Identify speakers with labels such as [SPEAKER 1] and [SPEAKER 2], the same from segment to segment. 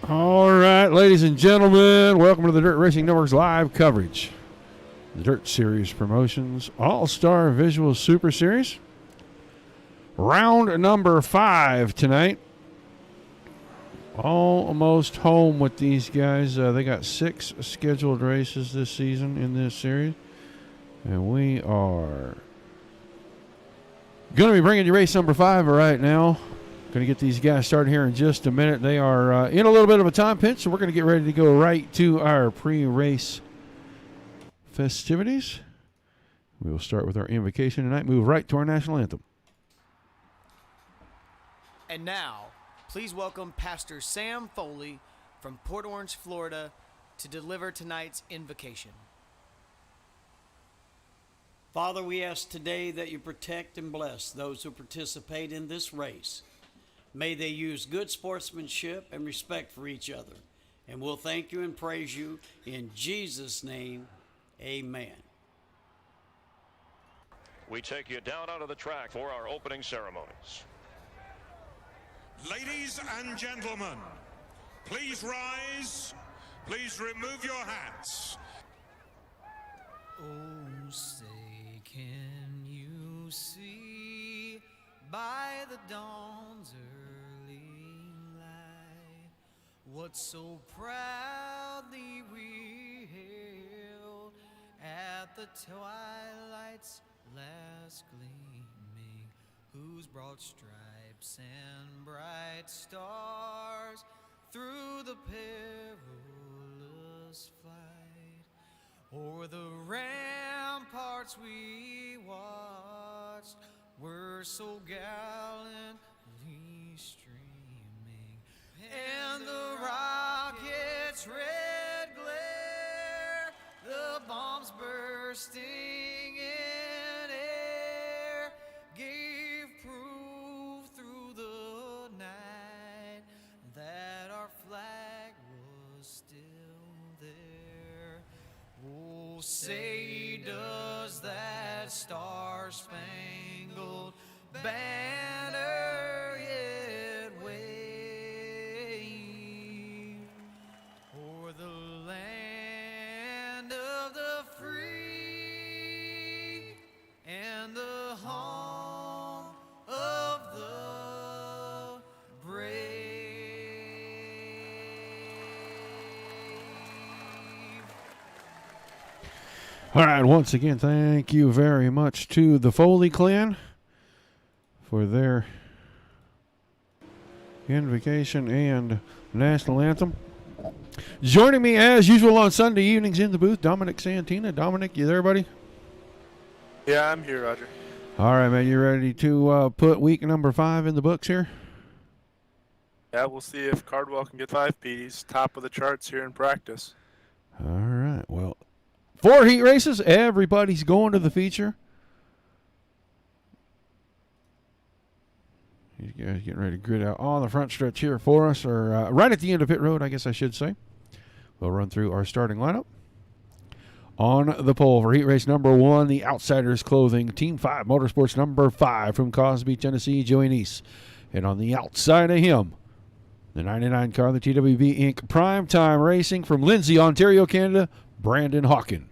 [SPEAKER 1] All right, ladies and gentlemen, welcome to the Dirt Racing Network's live coverage. The Dirt Series Promotions All-Star Visual Super Series. Round number 5 tonight. Almost home with these guys. They got 6 scheduled races this season in this series. And we are going to be bringing you race number 5 right now. Going to get these guys started here in just a minute. They are in a little bit of a time pinch, so we're going to get ready to go right to our pre-race festivities. We will start with our invocation tonight, move right to our national anthem.
[SPEAKER 2] And now, please welcome Pastor Sam Foley from Port Orange, Florida, to deliver tonight's invocation.
[SPEAKER 3] Father, we ask today that you protect and bless those who participate in this race. May they use good sportsmanship and respect for each other. And we'll thank you and praise you in Jesus' name. Amen.
[SPEAKER 4] We take you down onto the track for our opening ceremonies.
[SPEAKER 5] Ladies and gentlemen, please rise. Please remove your hats.
[SPEAKER 6] Oh, say, can you see by the dawn's early light what so proudly we hailed at the twilight's last gleaming, whose broad stripes and bright stars through the perilous flight o'er the ramparts we watched were so gallantly streaming, and the rocket's red glare, the bombs bursting in air, gave proof through the night that our flag was still there. Oh, say does that star-spangled banner yet wave o'er the land of the free and the home of the brave.
[SPEAKER 1] All right, once again, thank you very much to the Foley clan for their invocation and national anthem. Joining me as usual on Sunday evenings in the booth, Dominic Santina. Dominic, you there, buddy?
[SPEAKER 7] Yeah, I'm here, Roger.
[SPEAKER 1] All right, man, you ready to put week number 5 in the books here?
[SPEAKER 7] Yeah, we'll see if Cardwell can get 5 Ps, top of the charts here in practice.
[SPEAKER 1] All right, well, 4 heat races. Everybody's going to the feature. These guys getting ready to grid out on the front stretch here for us, or right at the end of pit road, I guess I should say. We'll run through our starting lineup. On the pole for heat race number 1, the Outsiders Clothing, Team 5 Motorsports number 5 from Cosby, Tennessee, Joey Neese. And on the outside of him, the 99 car, the TWB Inc. Primetime Racing from Lindsay, Ontario, Canada, Brandon Hawkin.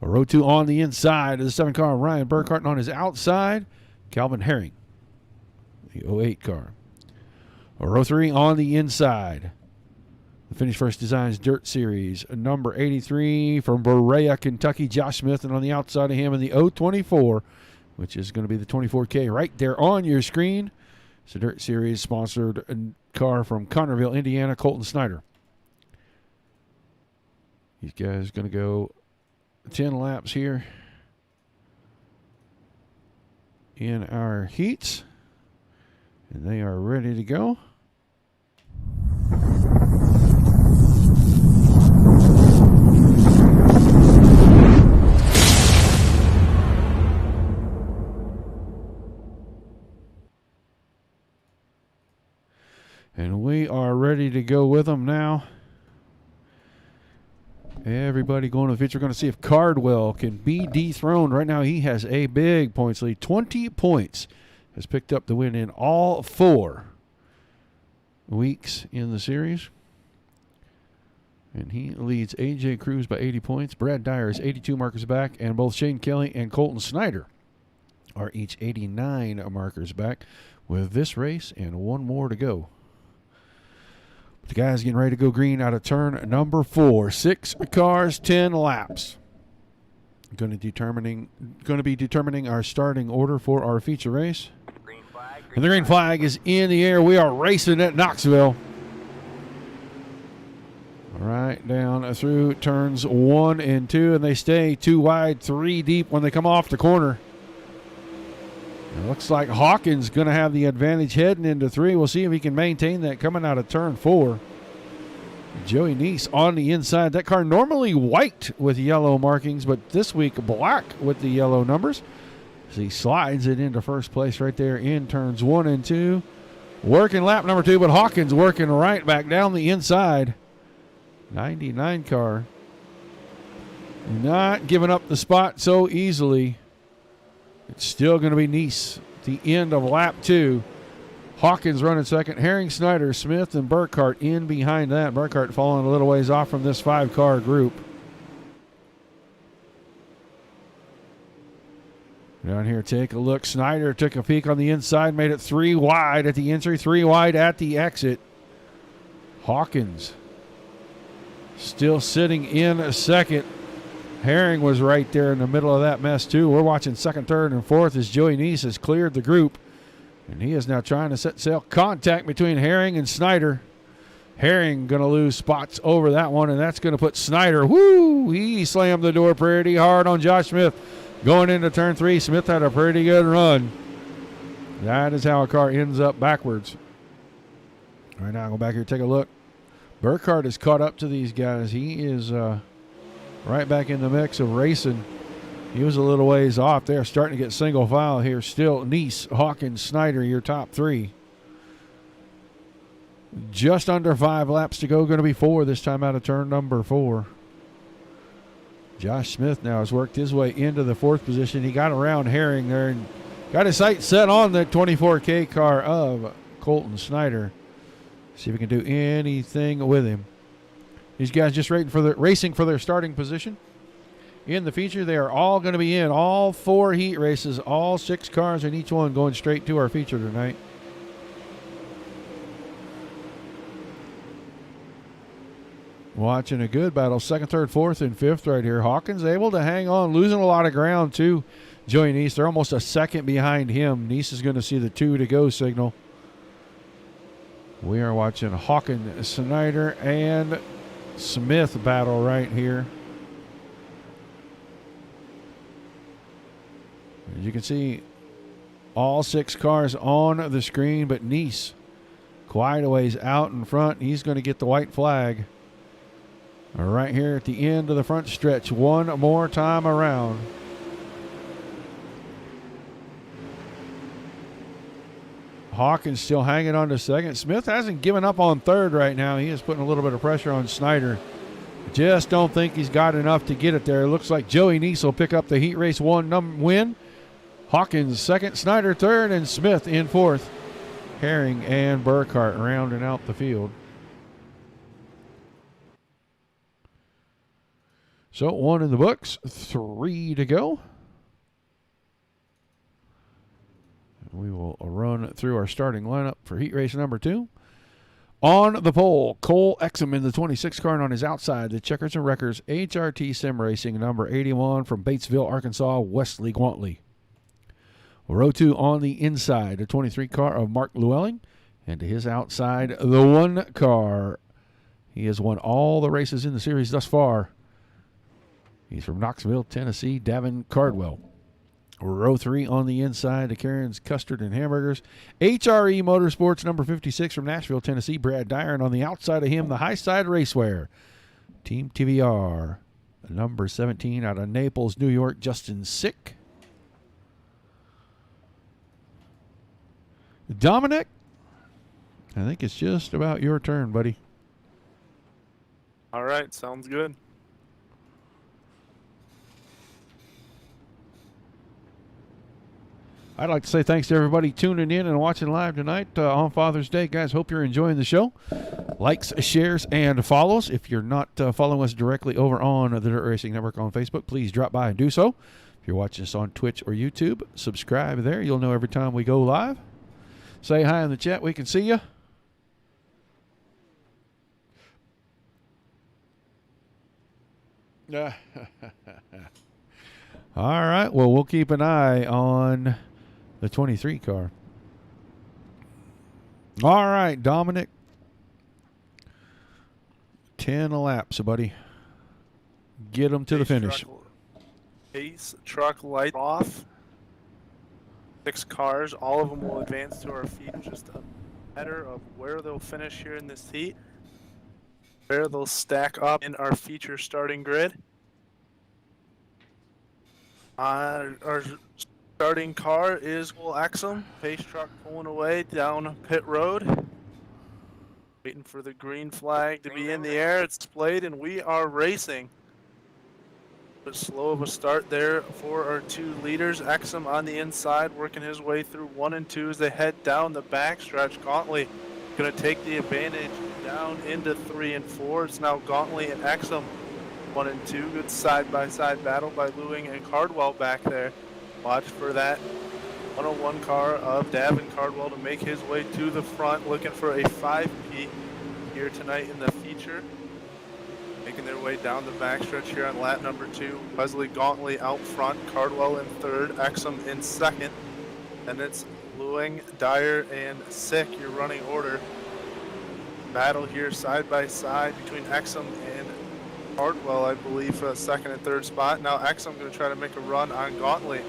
[SPEAKER 1] A row 2 on the inside of the 7 car, Ryan Burkhart, and on his outside, Calvin Herring, the 08 car. A row 3 on the inside, the Finish First Designs Dirt Series, number 83 from Berea, Kentucky, Josh Smith, and on the outside of him in the 024, which is going to be the 24K right there on your screen. It's a Dirt Series sponsored car from Connerville, Indiana, Colton Snyder. These guys are going to go 10 laps here in our heats, and they are ready to go. And we are ready to go with them now. Everybody going to the feature. We're going to see if Cardwell can be dethroned. Right now he has a big points lead. 20 points. Has picked up the win in all 4 weeks in the series. And he leads A.J. Cruz by 80 points. Brad Dyer is 82 markers back, and both Shane Kelly and Colton Snyder are each 89 markers back with this race and one more to go. The guys getting ready to go green out of turn number 4. 6 cars, 10 laps. Going to be determining our starting order for our feature race. And the green flag is in the air. We are racing at Knoxville. Right down through turns 1 and 2, and they stay 2 wide, 3 deep when they come off the corner. It looks like Hawkins going to have the advantage heading into 3. We'll see if he can maintain that coming out of turn 4. Joey Neese on the inside. That car normally white with yellow markings, but this week black with the yellow numbers. So he slides it into first place right there in turns 1 and 2. Working lap number 2, but Hawkins working right back down the inside. 99 car. Not giving up the spot so easily. It's still going to be Neese at the end of lap 2. Hawkins running second. Herring, Snyder, Smith, and Burkhart in behind that. Burkhart falling a little ways off from this 5-car group. Down here, take a look. Snyder took a peek on the inside, made it 3 wide at the entry, 3 wide at the exit. Hawkins still sitting in second. Herring was right there in the middle of that mess, too. We're watching second, third, and fourth as Joey Neese has cleared the group. And he is now trying to set sail. Contact between Herring and Snyder. Herring going to lose spots over that one, and that's going to put Snyder. Woo! He slammed the door pretty hard on Josh Smith. Going into turn 3, Smith had a pretty good run. That is how a car ends up backwards. Right now, go back here, take a look. Burkhart is caught up to these guys. He is right back in the mix of racing. He was a little ways off there, starting to get single file here. Still Neese, Hawkins, Snyder, your top 3. Just under 5 laps to go. Going to be 4 this time out of turn number 4. Josh Smith now has worked his way into the 4th position. He got around Herring there and got his sights set on the 24K car of Colton Snyder. See if we can do anything with him. These guys just racing for their starting position. In the feature, they are all going to be in. All 4 heat races, all 6 cars in each one going straight to our feature tonight. Watching a good battle. 2nd, 3rd, 4th, and 5th right here. Hawkins able to hang on, losing a lot of ground to Joey Neese. They're almost a second behind him. Neese is going to see the 2 to go signal. We are watching Hawkins, Snyder, and Smith battle right here. As you can see, all 6 cars on the screen, but Neese quite a ways out in front. He's going to get the white flag right here at the end of the front stretch. One more time around. Hawkins still hanging on to second. Smith hasn't given up on third right now. He is putting a little bit of pressure on Snyder. Just don't think he's got enough to get it there. It looks like Joey Neese will pick up the Heat Race 1 win. Hawkins second, Snyder third, and Smith in 4th. Herring and Burkhart rounding out the field. So 1 in the books, 3 to go. We will run through our starting lineup for heat race number 2. On the pole, Cole Exum in the 26 car, and on his outside, the Checkers and Wreckers HRT Sim Racing number 81 from Batesville, Arkansas, Wesley Gwantley. Row 2 on the inside, the 23 car of Mark Llewellyn, and to his outside, the 1 car. He has won all the races in the series thus far. He's from Knoxville, Tennessee, Davin Cardwell. Row 3 on the inside, the Karen's Custard and Hamburgers. HRE Motorsports, number 56 from Nashville, Tennessee, Brad Dyer. And on the outside of him, the High Side Racewear. Team TVR, number 17 out of Naples, New York, Justin Sick. Dominic, I think it's just about your turn, buddy.
[SPEAKER 7] All right, sounds good.
[SPEAKER 1] I'd like to say thanks to everybody tuning in and watching live tonight on Father's Day. Guys, hope you're enjoying the show. Likes, shares, and follows. If you're not following us directly over on the Dirt Racing Network on Facebook, please drop by and do so. If you're watching us on Twitch or YouTube, subscribe there. You'll know every time we go live. Say hi in the chat. We can see you. All right. Well, we'll keep an eye on the 23 car. All right, Dominic. 10 laps, buddy. Get them to the finish.
[SPEAKER 7] Pace truck light off. 6 cars. All of them will advance to our feet. Just a matter of where they'll finish here in this heat. Where they'll stack up in our feature starting grid. Our starting car is Will Exum. Pace truck pulling away down pit road. Waiting for the green flag to be in the air. It's displayed and we are racing. But slow of a start there for our 2 leaders. Exum on the inside working his way through 1 and 2 as they head down the backstretch. Gauntly going to take the advantage down into 3 and 4. It's now Gauntly and Exum 1 and 2. Good side-by-side battle by Lewing and Cardwell back there. Watch for that 101 car of Davin Cardwell to make his way to the front, looking for a 5P here tonight in the feature. Making their way down the backstretch here on lap number 2. Wesley Gauntly out front, Cardwell in 3rd, Exum in 2nd. And it's Lewing, Dyer, and Sick, your running order. Battle here side by side between Exum and Cardwell, I believe, for the 2nd and 3rd spot. Now Exum going to try to make a run on Gauntly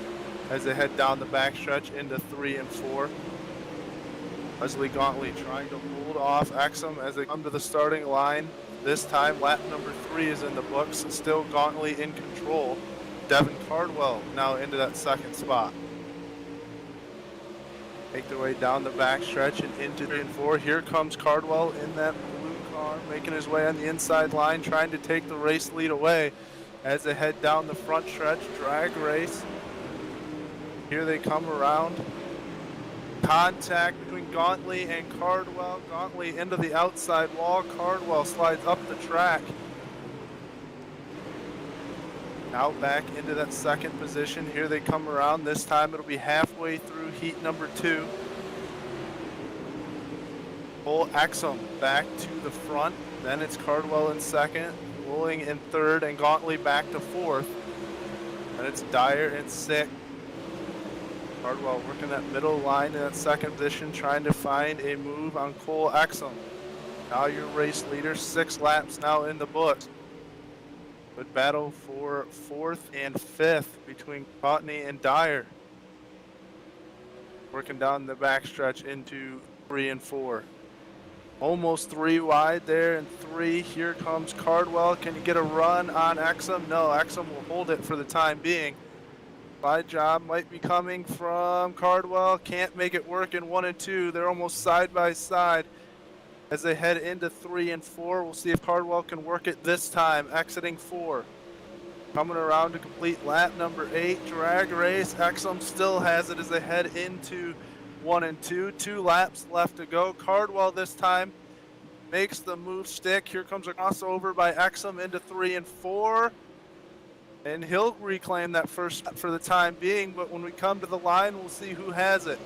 [SPEAKER 7] as they head down the backstretch into 3 and 4. Wesley Gauntly trying to hold off Exum as they come to the starting line. This time, lap number 3 is in the books. Still Gauntly in control. Devin Cardwell now into that 2nd spot. Make their way down the backstretch and into 3 and 4. Here comes Cardwell in that blue car, making his way on the inside line, trying to take the race lead away as they head down the front stretch. Drag race. Here they come around. Contact between Gauntly and Cardwell. Gauntly into the outside wall. Cardwell slides up the track. Now back into that 2nd position. Here they come around. This time it'll be halfway through heat number 2. Pull Exum back to the front. Then it's Cardwell in 2nd. Lewing in 3rd and Gauntly back to 4th. And it's Dyer in 6th. Cardwell working that middle line in that 2nd position, trying to find a move on Cole Exum. Now your race leader, 6 laps now in the books. Good battle for 4th and 5th between Cotney and Dyer. Working down the backstretch into 3 and 4. Almost 3 wide there in 3. Here comes Cardwell. Can you get a run on Exum? No, Exum will hold it for the time being. Side job might be coming from Cardwell. Can't make it work in 1 and 2. They're almost side by side as they head into 3 and 4. We'll see if Cardwell can work it this time. Exiting 4. Coming around to complete lap number 8. Drag race. Exum still has it as they head into 1 and 2. 2 laps left to go. Cardwell this time makes the move stick. Here comes a crossover by Exum into 3 and 4. And he'll reclaim that first for the time being, but when we come to the line, we'll see who has it.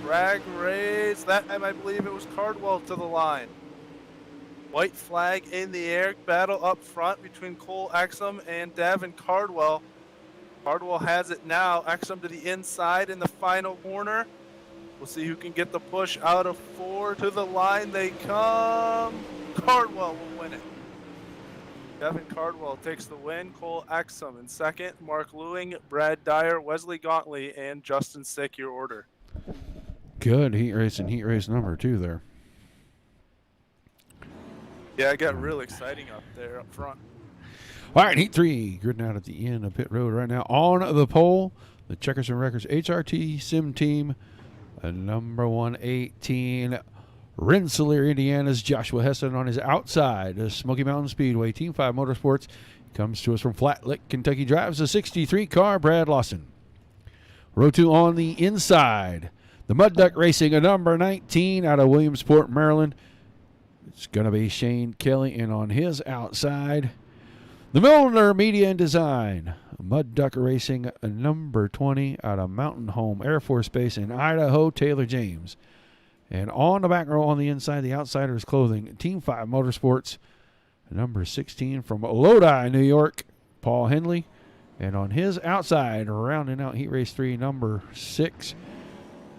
[SPEAKER 7] Drag race. That time I believe it was Cardwell to the line. White flag in the air. Battle up front between Cole Exum and Davin Cardwell. Cardwell has it now. Exum to the inside in the final corner. We'll see who can get the push out of 4 to the line. They come. Cardwell will win it. Devin Cardwell takes the win. Cole Exum in 2nd. Mark Lewing, Brad Dyer, Wesley Gauntly, and Justin Sick, your order.
[SPEAKER 1] Good heat race number 2 there.
[SPEAKER 7] Yeah, it got real exciting up there up front.
[SPEAKER 1] All right, heat 3. Gridding out at the end of pit road right now. On the pole, the Checkers and Wreckers HRT Sim Team, number 118. Rensselaer, Indiana's Joshua Heston on his outside. Smoky Mountain Speedway, Team 5 Motorsports, comes to us from Flat Lick, Kentucky. Drives a 63 car, Brad Lawson. Row 2 on the inside. The Mud Duck Racing, a number 19 out of Williamsport, Maryland. It's going to be Shane Kelly, and on his outside, the Milner Media and Design. Mud Duck Racing, a number 20 out of Mountain Home Air Force Base in Idaho, Taylor James. And on the back row on the inside, the Outsiders Clothing, Team 5 Motorsports, number 16 from Lodi, New York, Paul Henley. And on his outside, rounding out Heat Race 3, number 6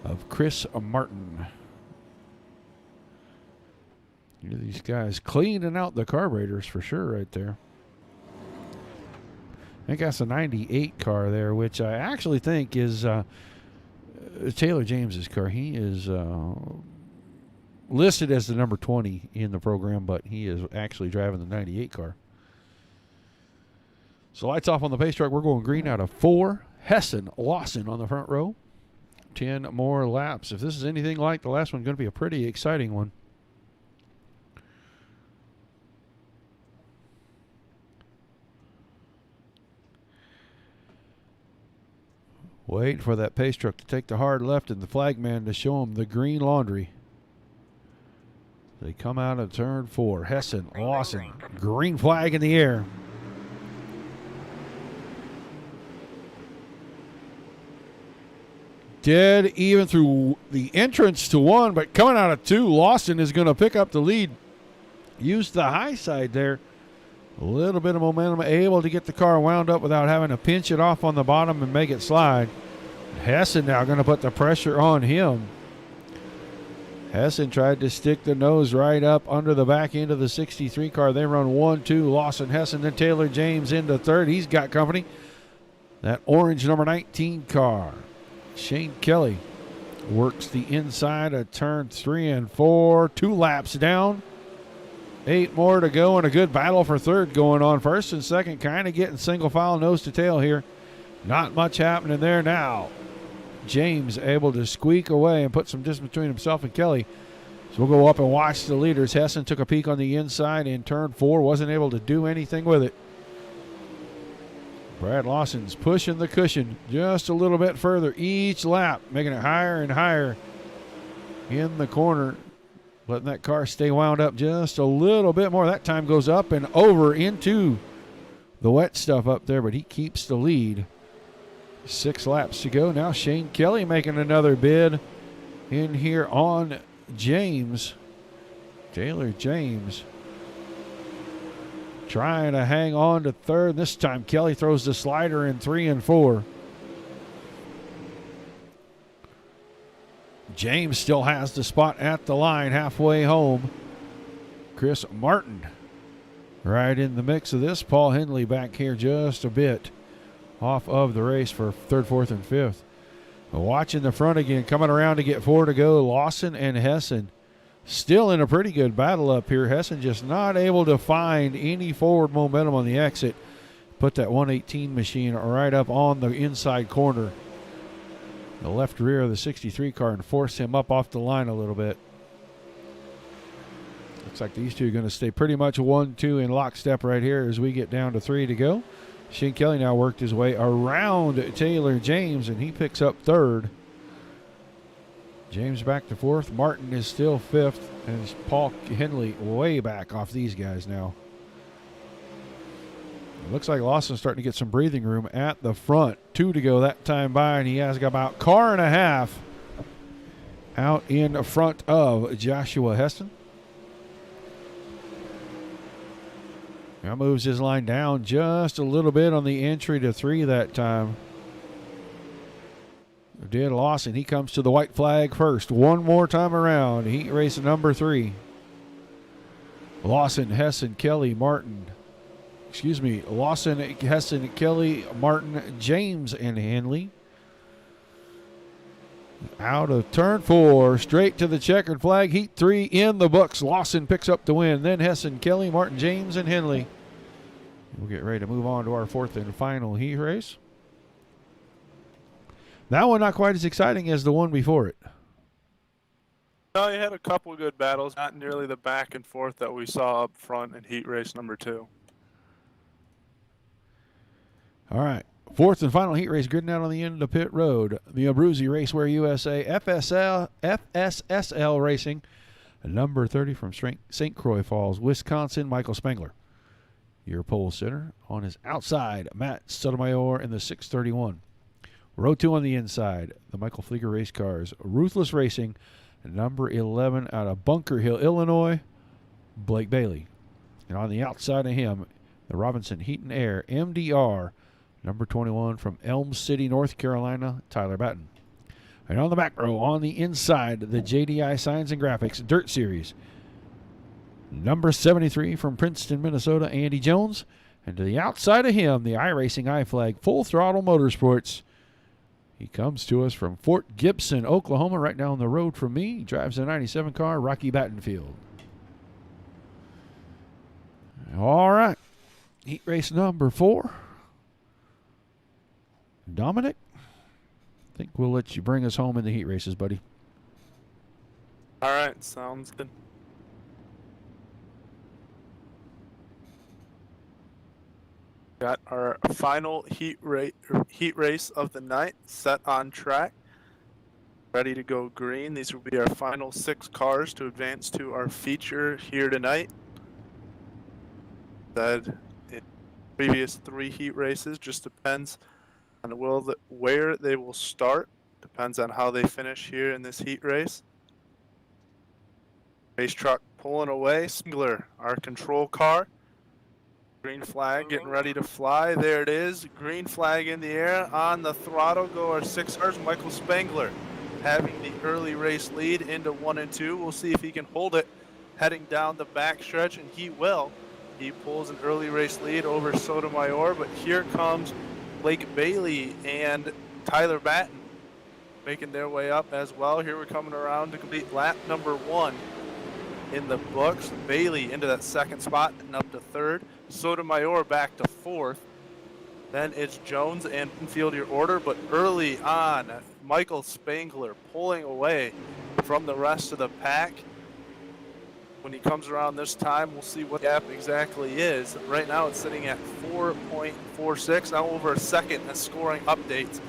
[SPEAKER 1] of Chris Martin. These guys cleaning out the carburetors for sure right there. I think that's a 98 car there, which I actually think is Taylor James's car. He is listed as the number 20 in the program, but he is actually driving the 98 car. So lights off on the pace truck. We're going green out of 4. Hessen Lawson on the front row. 10 more laps. If this is anything like the last one, going to be a pretty exciting one. Wait for that pace truck to take the hard left and the flagman to show him the green laundry. They come out of turn 4. Hessen Lawson. Green flag in the air. Dead even through the entrance to 1, but coming out of 2, Lawson is going to pick up the lead. Use the high side there. A little bit of momentum, able to get the car wound up without having to pinch it off on the bottom and make it slide. Hessen now going to put the pressure on him. Hessen tried to stick the nose right up under the back end of the 63 car. They run 1-2. Lawson, Hessen, then Taylor James into third. He's got company. That orange number 19 car. Shane Kelly works the inside of turn 3 and 4. 2 laps down. 8 more to go, and a good battle for third going on. First and second kind of getting single file nose to tail here. Not much happening there now. James able to squeak away and put some distance between himself and Kelly. So we'll go up and watch the leaders. Hessen took a peek on the inside in turn 4. Wasn't able to do anything with it. Brad Lawson's pushing the cushion just a little bit further each lap, making it higher and higher in the corner, letting that car stay wound up just a little bit more. That time goes up and over into the wet stuff up there, but he keeps the lead. 6 laps to go. Now Shane Kelly making another bid in here on James. Taylor James trying to hang on to third. This time Kelly throws the slider in 3 and 4. James still has the spot at the line halfway home. Chris Martin right in the mix of this. Paul Henley back here just a bit off of the race for third, fourth, and fifth. Watching the front again, coming around to get 4 to go. Lawson and Hessen still in a pretty good battle up here. Hessen just not able to find any forward momentum on the exit. Put that 118 machine right up on the inside corner, the left rear of the 63 car, and force him up off the line a little bit. Looks like these two are going to stay pretty much 1-2 in lockstep right here as we get down to 3 to go. Shane Kelly now worked his way around Taylor James, and he picks up third. James back to fourth. Martin is still fifth, and it's Paul Henley way back off these guys now. It looks like Lawson's starting to get some breathing room at the front. 2 to go that time by, and he has about a car and a half out in front of Joshua Heston. Now moves his line down just a little bit on the entry to 3 that time. Did Lawson. He comes to the white flag first. One more time around. Heat race number 3. Lawson, Hessen, Kelly, Martin. Lawson, Hessen, Kelly, Martin, James, and Henley. Out of turn 4, straight to the checkered flag. Heat 3 in the books. Lawson picks up the win. Then Hessen, Kelly, Martin, James, and Henley. We'll get ready to move on to our 4th and final heat race. That one not quite as exciting as the one before it.
[SPEAKER 7] No, you had a couple good battles, not nearly the back and forth that we saw up front in heat race number 2.
[SPEAKER 1] All right, Fourth and final heat race gridding out on the end of pit road. The Abruzzi Raceware USA FSSL Racing. Number 30 from St. Croix Falls, Wisconsin, Michael Spengler. Your pole sitter. On his outside, Matt Sotomayor in the 631. Row 2 on the inside, the Michael Flieger race cars. Ruthless Racing, number 11 out of Bunker Hill, Illinois, Blake Bailey. And on the outside of him, the Robinson Heat and Air MDR, number 21 from Elm City, North Carolina, Tyler Batten. And on the back row, on the inside, the JDI Signs and Graphics Dirt Series, number 73 from Princeton, Minnesota, Andy Jones. And to the outside of him, the iRacing iFlag Full Throttle Motorsports. He comes to us from Fort Gibson, Oklahoma, right down the road from me. He drives a 97 car, Rocky Battenfield. All right. Heat race number 4. Dominic, I think we'll let you bring us home in the heat races, buddy.
[SPEAKER 7] All right, sounds good. Got our final heat race of the night set on track. Ready to go green. These will be our final 6 cars to advance to our feature here tonight. Said in previous 3 heat races, just depends on where they will start. Depends on how they finish here in this heat race. Race truck pulling away. Spengler, our control car. Green flag getting ready to fly. There it is. Green flag in the air. On the throttle go our 6 cars. Michael Spengler having the early race lead into 1 and 2. We'll see if he can hold it heading down the backstretch, and he will. He pulls an early race lead over Sotomayor, but here comes Blake Bailey and Tyler Batten making their way up as well. Here we're coming around to complete lap number 1 in the books. Bailey into that 2nd spot and up to 3rd. Sotomayor back to 4th. Then it's Jones and Penfield your order, but early on, Michael Spengler pulling away from the rest of the pack. When he comes around this time, we'll see what the gap exactly is. Right now it's sitting at 4.46, now over a second as scoring updates.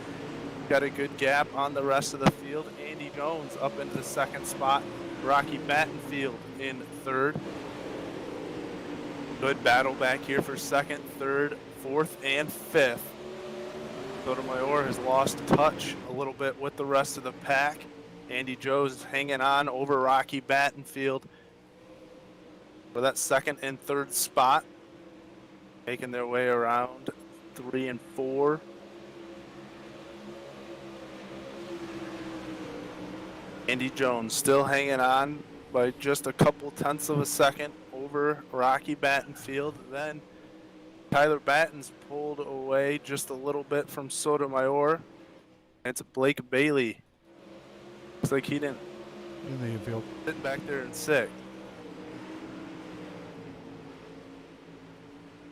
[SPEAKER 7] Got a good gap on the rest of the field. Andy Jones up into the 2nd spot. Rocky Battenfield in 3rd. Good battle back here for 2nd, 3rd, 4th, and 5th. Sotomayor has lost touch a little bit with the rest of the pack. Andy Jones hanging on over Rocky Battenfield for that 2nd and 3rd spot. Making their way around 3 and 4. Andy Jones still hanging on by just a couple tenths of a second over Rocky Battenfield. Then Tyler Batten's pulled away just a little bit from Sotomayor. It's Blake Bailey. Looks like he didn't
[SPEAKER 1] In the infield.
[SPEAKER 7] sit back there and sick.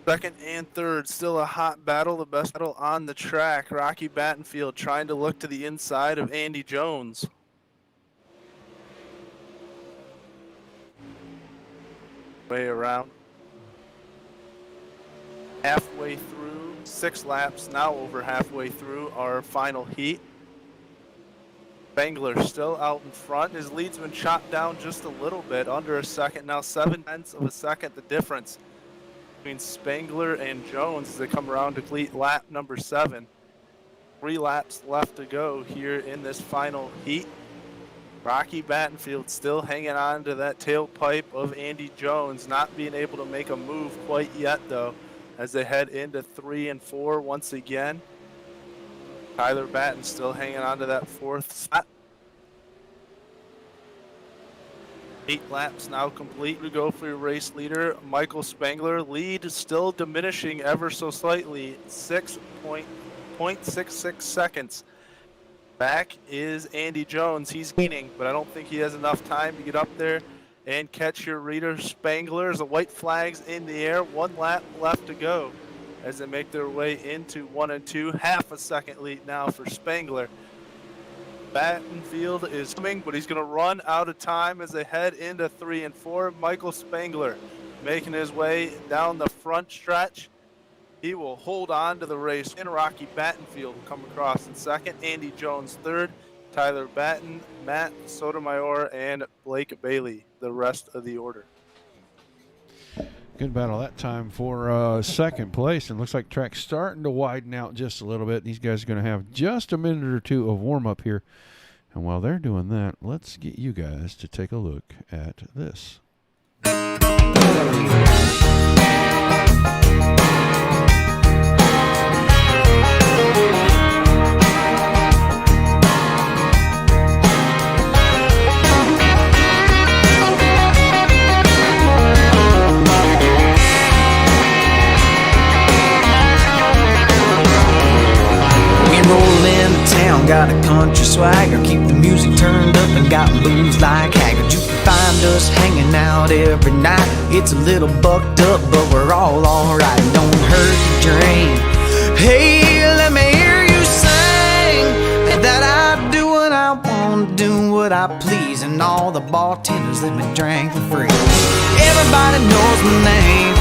[SPEAKER 7] 2nd and 3rd, still a hot battle, the best battle on the track. Rocky Battenfield trying to look to the inside of Andy Jones. Way around. Halfway through, 6 laps, now over halfway through our final heat. Spengler still out in front. His lead's been chopped down just a little bit, under a second. Now 7/10 of a second, the difference between Spengler and Jones as they come around to complete lap number 7. 3 laps left to go here in this final heat. Rocky Battenfield still hanging on to that tailpipe of Andy Jones, not being able to make a move quite yet though, as they head into 3 and 4 once again. Tyler Batten still hanging on to that 4th spot. 8 laps now complete to go for your race leader, Michael Spengler. Lead still diminishing ever so slightly, 6.66 seconds. Back is Andy Jones. He's gaining, but I don't think he has enough time to get up there and catch your reader. Spengler, the white flags in the air. 1 lap left to go as they make their way into 1 and 2. Half a second lead now for Spengler. Battenfield is coming, but he's going to run out of time as they head into 3 and 4. Michael Spengler making his way down the front stretch. He will hold on to the race. And Rocky Battenfield will come across in second. Andy Jones third. Tyler Batten, Matt Sotomayor, and Blake Bailey, the rest of the order.
[SPEAKER 1] Good battle that time for second place. And looks like track's starting to widen out just a little bit. These guys are going to have just a minute or two of warm-up here. And while they're doing that, let's get you guys to take a look at this.
[SPEAKER 6] Got a country swagger, keep the music turned up and got moves like Haggard. You can find us hanging out every night. It's a little bucked up, but we're all alright. Don't hurt the dream. Hey, let me hear you sing that I do what I want, do what I please, and all the bartenders let me drink for free. Everybody knows my name,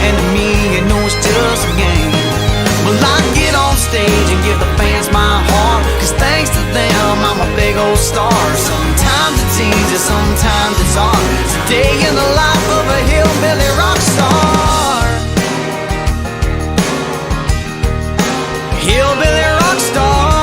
[SPEAKER 6] and to me, you know it's just a game. Well, I get on stage and give the fans my heart, 'cause thanks to them, I'm a big old star. Sometimes it's easy, sometimes it's hard. It's a day in the life of a hillbilly rock star. Hillbilly rock star.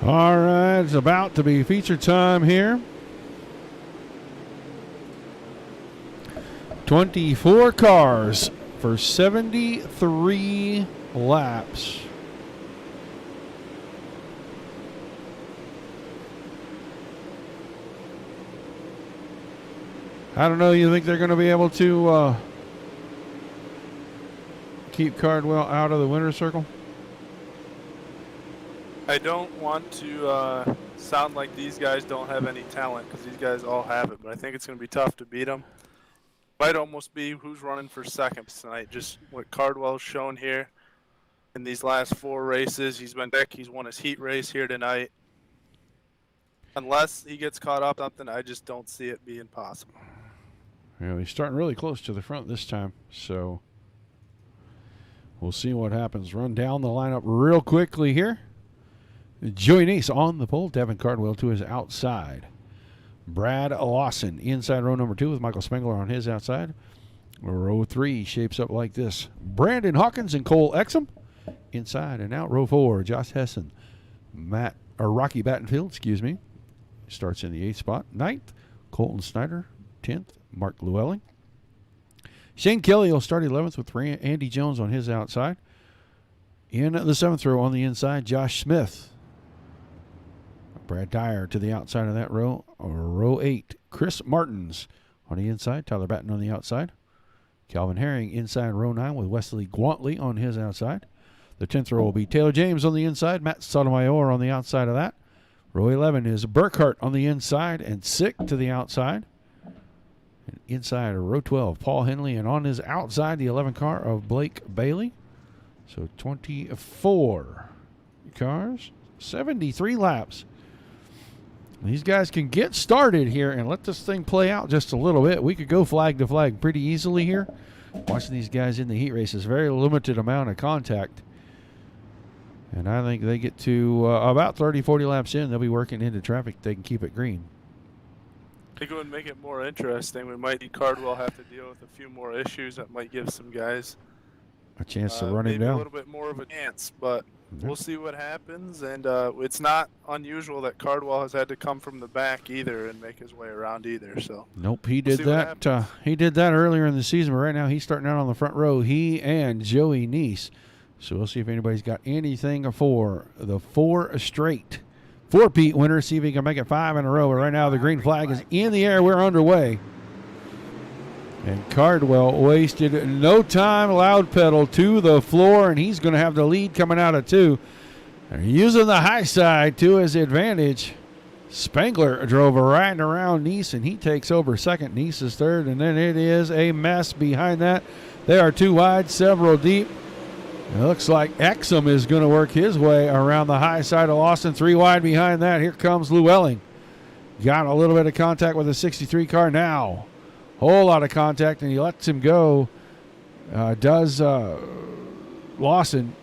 [SPEAKER 1] All right, it's about to be feature time here. 24 cars for 73 laps. I don't know, you think they're going to be able to keep Cardwell out of the winner's circle?
[SPEAKER 7] I don't want to sound like these guys don't have any talent, because these guys all have it, but I think it's going to be tough to beat them. Might almost be who's running for second tonight. Just what Cardwell's shown here in these last 4 races. He's been back. He's won his heat race here tonight. Unless he gets caught up something, I just don't see it being possible.
[SPEAKER 1] Yeah, he's starting really close to the front this time, so we'll see what happens. Run down the lineup real quickly here. Joey Nace on the pole. Devin Cardwell to his outside. Brad Lawson inside row number 2 with Michael Spengler on his outside. Row 3 shapes up like this. Brandon Hawkins and Cole Exum inside and out. Row 4, Josh Hessen. Rocky Battenfield, starts in the 8th spot. 9th, Colton Snyder. 10th, Mark Llewellyn. Shane Kelly will start 11th with Andy Jones on his outside. In the 7th row on the inside, Josh Smith. Brad Dyer to the outside of that row. Row 8, Chris Martins on the inside. Tyler Batten on the outside. Calvin Herring inside row 9 with Wesley Gwantley on his outside. The 10th row will be Taylor James on the inside. Matt Sotomayor on the outside of that. Row 11 is Burkhart on the inside and Sick to the outside. And inside row 12, Paul Henley, and on his outside, the 11 car of Blake Bailey. So 24 cars, 73 laps. These guys can get started here and let this thing play out just a little bit. We could go flag to flag pretty easily here. Watching these guys in the heat races, very limited amount of contact. And I think they get to about 30, 40 laps in, they'll be working into traffic. They can keep it green.
[SPEAKER 7] I think it would make it more interesting. We might see Cardwell have to deal with a few more issues that might give some guys
[SPEAKER 1] a chance to run him
[SPEAKER 7] maybe
[SPEAKER 1] down.
[SPEAKER 7] a little bit more of a chance, but we'll see what happens. And it's not unusual that Cardwell has had to come from the back either and make his way around either. So
[SPEAKER 1] Nope, he
[SPEAKER 7] We'll
[SPEAKER 1] did
[SPEAKER 7] see what
[SPEAKER 1] that.
[SPEAKER 7] happens.
[SPEAKER 1] He did that earlier in the season, but right now he's starting out on the front row. He and Joey Neese. So we'll see if anybody's got anything for the 4 straight 4-peat winner. See if he can make it 5 in a row. But right now the green flag is in the air. We're underway. And Cardwell wasted no time. Loud pedal to the floor, and he's going to have the lead coming out of 2. And using the high side to his advantage. Spengler drove right around Neese, and he takes over second. Neese is third, and then it is a mess behind that. They are 2 wide, several deep. It looks like Exum is going to work his way around the high side of Lawson. 3 wide behind that. Here comes Llewellyn. Got a little bit of contact with the 63 car now. Whole lot of contact, and he lets him go. Lawson.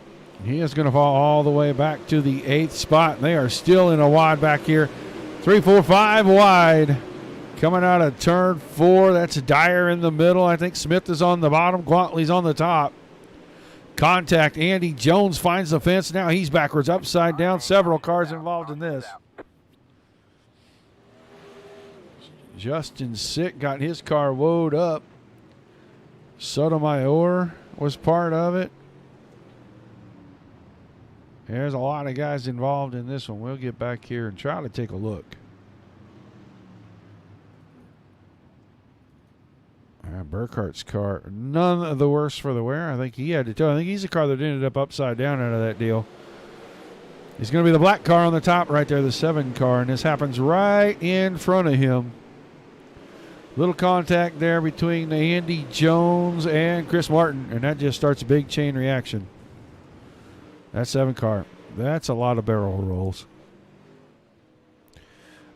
[SPEAKER 1] He is going to fall all the way back to the 8th spot. And they are still in a wide back here. 3, 4, 5 wide. Coming out of turn 4. That's Dyer in the middle. I think Smith is on the bottom. Gauntly's on the top. Contact. Andy Jones finds the fence. Now he's backwards, upside down. Several cars involved in this. Justin Sick got his car woed up. Sotomayor was part of it. There's a lot of guys involved in this one. We'll get back here and try to take a look. Burkhart's car, none of the worse for the wear. I think he had to tell. I think he's the car that ended up upside down out of that deal. He's going to be the black car on the top right there, the 7 car, and this happens right in front of him. Little contact there between Andy Jones and Chris Martin, and that just starts a big chain reaction. That 7 car, that's a lot of barrel rolls.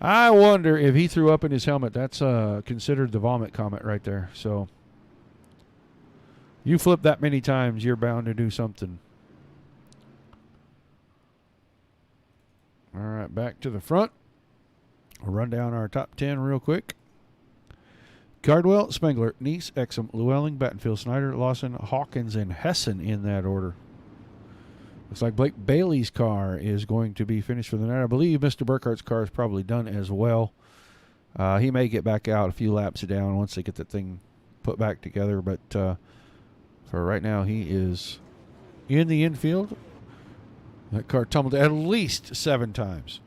[SPEAKER 1] I wonder if he threw up in his helmet. That's considered the vomit comment right there. So you flip that many times, you're bound to do something. All right, back to the front. We'll run down our top 10 real quick. Cardwell, Spengler, Neese, Exum, Llewellyn, Battenfield, Snyder, Lawson, Hawkins, and Hessen in that order. Looks like Blake Bailey's car is going to be finished for the night. I believe Mr. Burkhart's car is probably done as well. He may get back out a few laps down once they get that thing put back together. But for right now, he is in the infield. That car tumbled at least 7 times.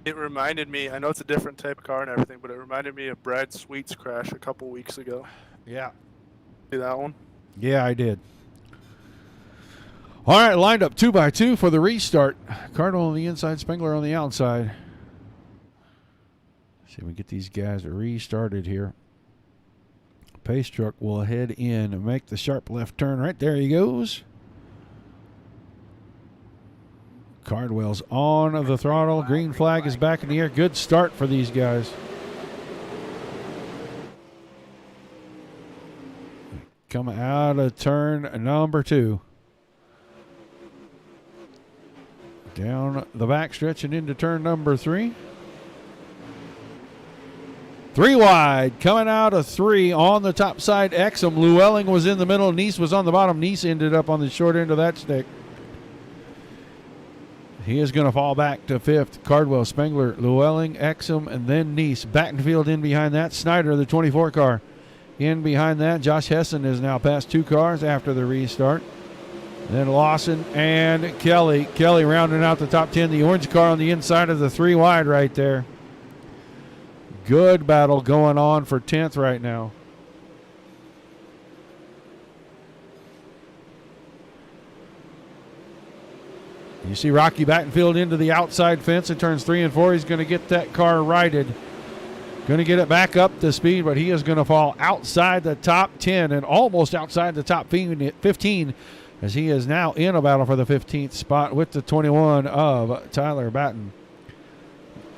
[SPEAKER 7] It reminded me, I know it's a different type of car and everything, but it reminded me of Brad Sweet's crash a couple weeks ago.
[SPEAKER 1] Yeah.
[SPEAKER 7] See that one?
[SPEAKER 1] Yeah, I did. All right, lined up 2 by 2 for the restart. Cardinal on the inside, Spengler on the outside. See if we get these guys restarted here. Pace truck will head in and make the sharp left turn. Right there he goes. Cardwell's on the throttle. Green flag is back in the air. Good start for these guys. Coming out of turn number 2. Down the back stretch and into turn number 3. 3 wide. Coming out of 3 on the top side. Exum. Llewellyn was in the middle. Neese was on the bottom. Neese ended up on the short end of that stick. He is going to fall back to 5th. Cardwell, Spengler, Llewellyn, Exum, and then Neese. Battenfield in behind that. Snyder, the 24 car, in behind that. Josh Hessen is now past 2 cars after the restart. Then Lawson and Kelly. Kelly rounding out the top 10. The orange car on the inside of the 3 wide right there. Good battle going on for 10th right now. You see Rocky Battenfield into the outside fence in turns 3 and 4. He's going to get that car righted. Going to get it back up to speed, but he is going to fall outside the top 10 and almost outside the top 15 as he is now in a battle for the 15th spot with the 21 of Tyler Batten.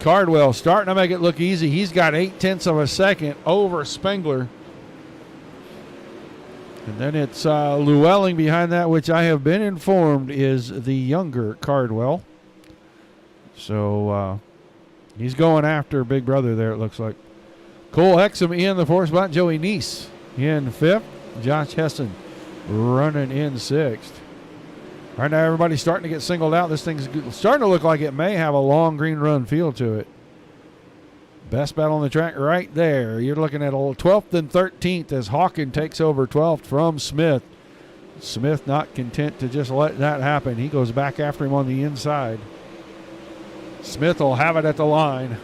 [SPEAKER 1] Cardwell starting to make it look easy. He's got 0.8 of a second over Spengler. And then it's Llewellyn behind that, which I have been informed is the younger Cardwell. So he's going after Big Brother there, it looks like. Cole Exum in the 4th spot. Joey Neese in 5th. Josh Hessen running in 6th. Right now, everybody's starting to get singled out. This thing's starting to look like it may have a long green run feel to it. Best bet on the track right there. You're looking at a 12th and 13th as Hawken takes over 12th from Smith. Smith not content to just let that happen. He goes back after him on the inside. Smith will have it at the line.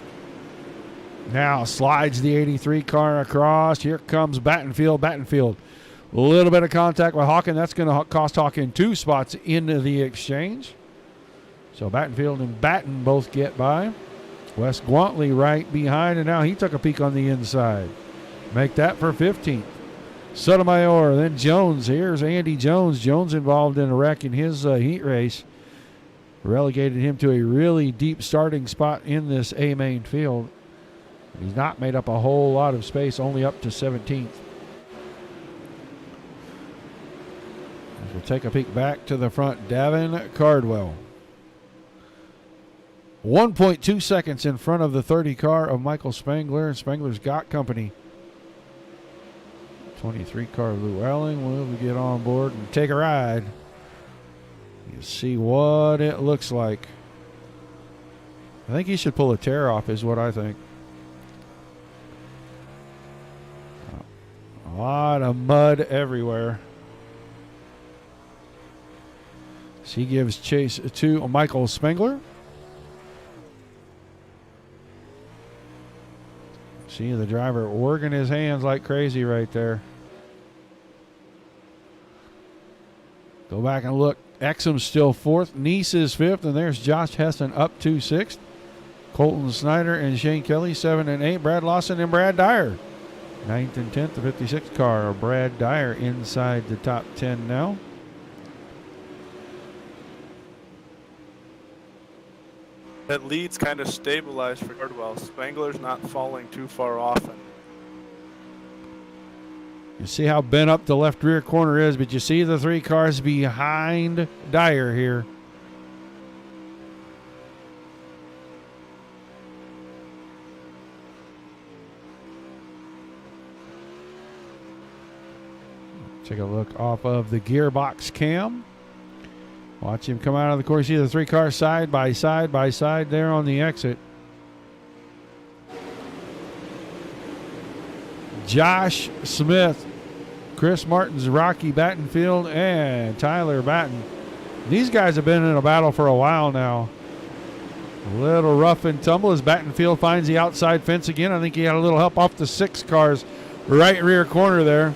[SPEAKER 1] Now slides the 83 car across. Here comes Battenfield. Battenfield. A little bit of contact with Hawken. That's going to cost Hawken 2 spots into the exchange. So Battenfield and Batten both get by. Wes Guantley right behind, and now he took a peek on the inside. Make that for 15th. Sotomayor, then Jones. Here's Andy Jones. Jones involved in a wreck in his heat race. Relegated him to a really deep starting spot in this A main field. He's not made up a whole lot of space, only up to 17th. We'll take a peek back to the front. Davin Cardwell. 1.2 seconds in front of the 30 car of Michael Spangler. Spangler's got company. 23 car Llewellyn will get on board and take a ride. You see what it looks like. I think he should pull a tear off is what I think. A lot of mud everywhere. So he gives chase to Michael Spangler. See the driver working his hands like crazy right there. Go back and look. Exum's still 4th. Nice is 5th. And there's Josh Hessen up to 6th. Colton Snyder and Shane Kelly 7 and 8. Brad Lawson and Brad Dyer 9th and 10th. The 56th car. Brad Dyer inside the top 10 now.
[SPEAKER 7] That lead's kind of stabilized for Cardwell. Spangler's not falling too far often.
[SPEAKER 1] You see how bent up the left rear corner is, but you see the 3 cars behind Dyer here. Take a look off of the gearbox cam. Watch him come out of the course. See the 3 cars side by side there on the exit. Josh Smith, Chris Martin's Rocky Battenfield, and Tyler Batten. These guys have been in a battle for a while now. A little rough and tumble as Battenfield finds the outside fence again. I think he had a little help off the 6 cars right rear corner there.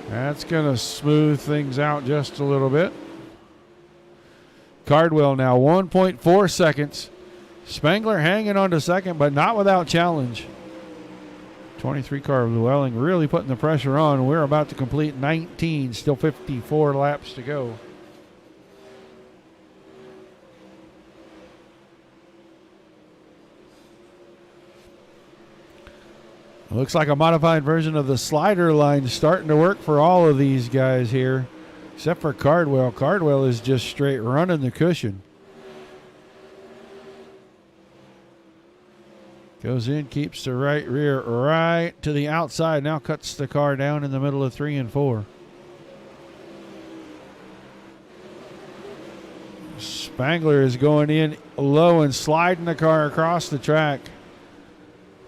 [SPEAKER 1] That's going to smooth things out just a little bit. Cardwell now 1.4 seconds. Spangler hanging on to 2nd, but not without challenge. 23 car of Llewellyn really putting the pressure on. We're about to complete 19, still 54 laps to go. Looks like a modified version of the slider line starting to work for all of these guys here, except for Cardwell. Cardwell is just straight running the cushion. Goes in, keeps the right rear right to the outside. Now cuts the car down in the middle of 3 and 4. Spangler is going in low and sliding the car across the track.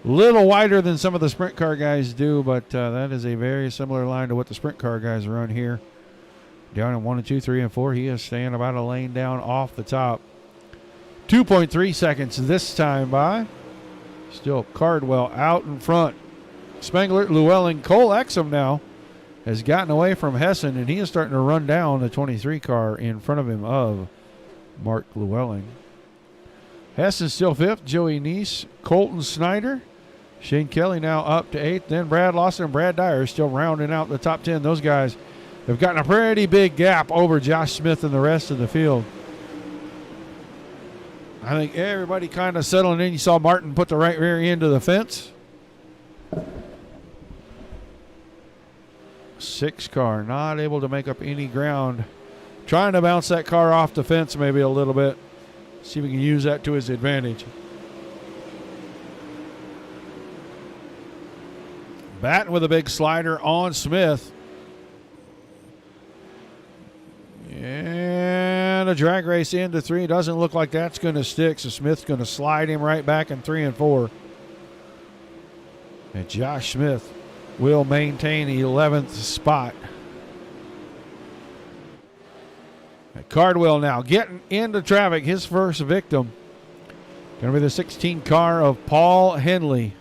[SPEAKER 1] Little wider than some of the sprint car guys do, but that is a very similar line to what the sprint car guys run here. Down in 1 and 2, 3 and 4. He is staying about a lane down off the top. 2.3 seconds this time by. Still Cardwell out in front. Spangler, Llewellyn, Cole Exum now has gotten away from Hessen, and he is starting to run down the 23 car in front of him of Mark Llewellyn. Hessen still 5th. Joey Nice, Colton Snyder. Shane Kelly now up to 8th. Then Brad Lawson and Brad Dyer still rounding out the top 10. Those guys have gotten a pretty big gap over Josh Smith and the rest of the field. I think everybody kind of settling in. You saw Martin put the right rear into the fence. 6 car not able to make up any ground. Trying to bounce that car off the fence maybe a little bit. See if we can use that to his advantage. Batten with a big slider on Smith. a drag race into 3. Doesn't look like that's going to stick, so Smith's going to slide him right back in 3 and 4. And Josh Smith will maintain 11th spot. And Cardwell now getting into traffic, his first victim. Going to be the 16 car of Paul Henley,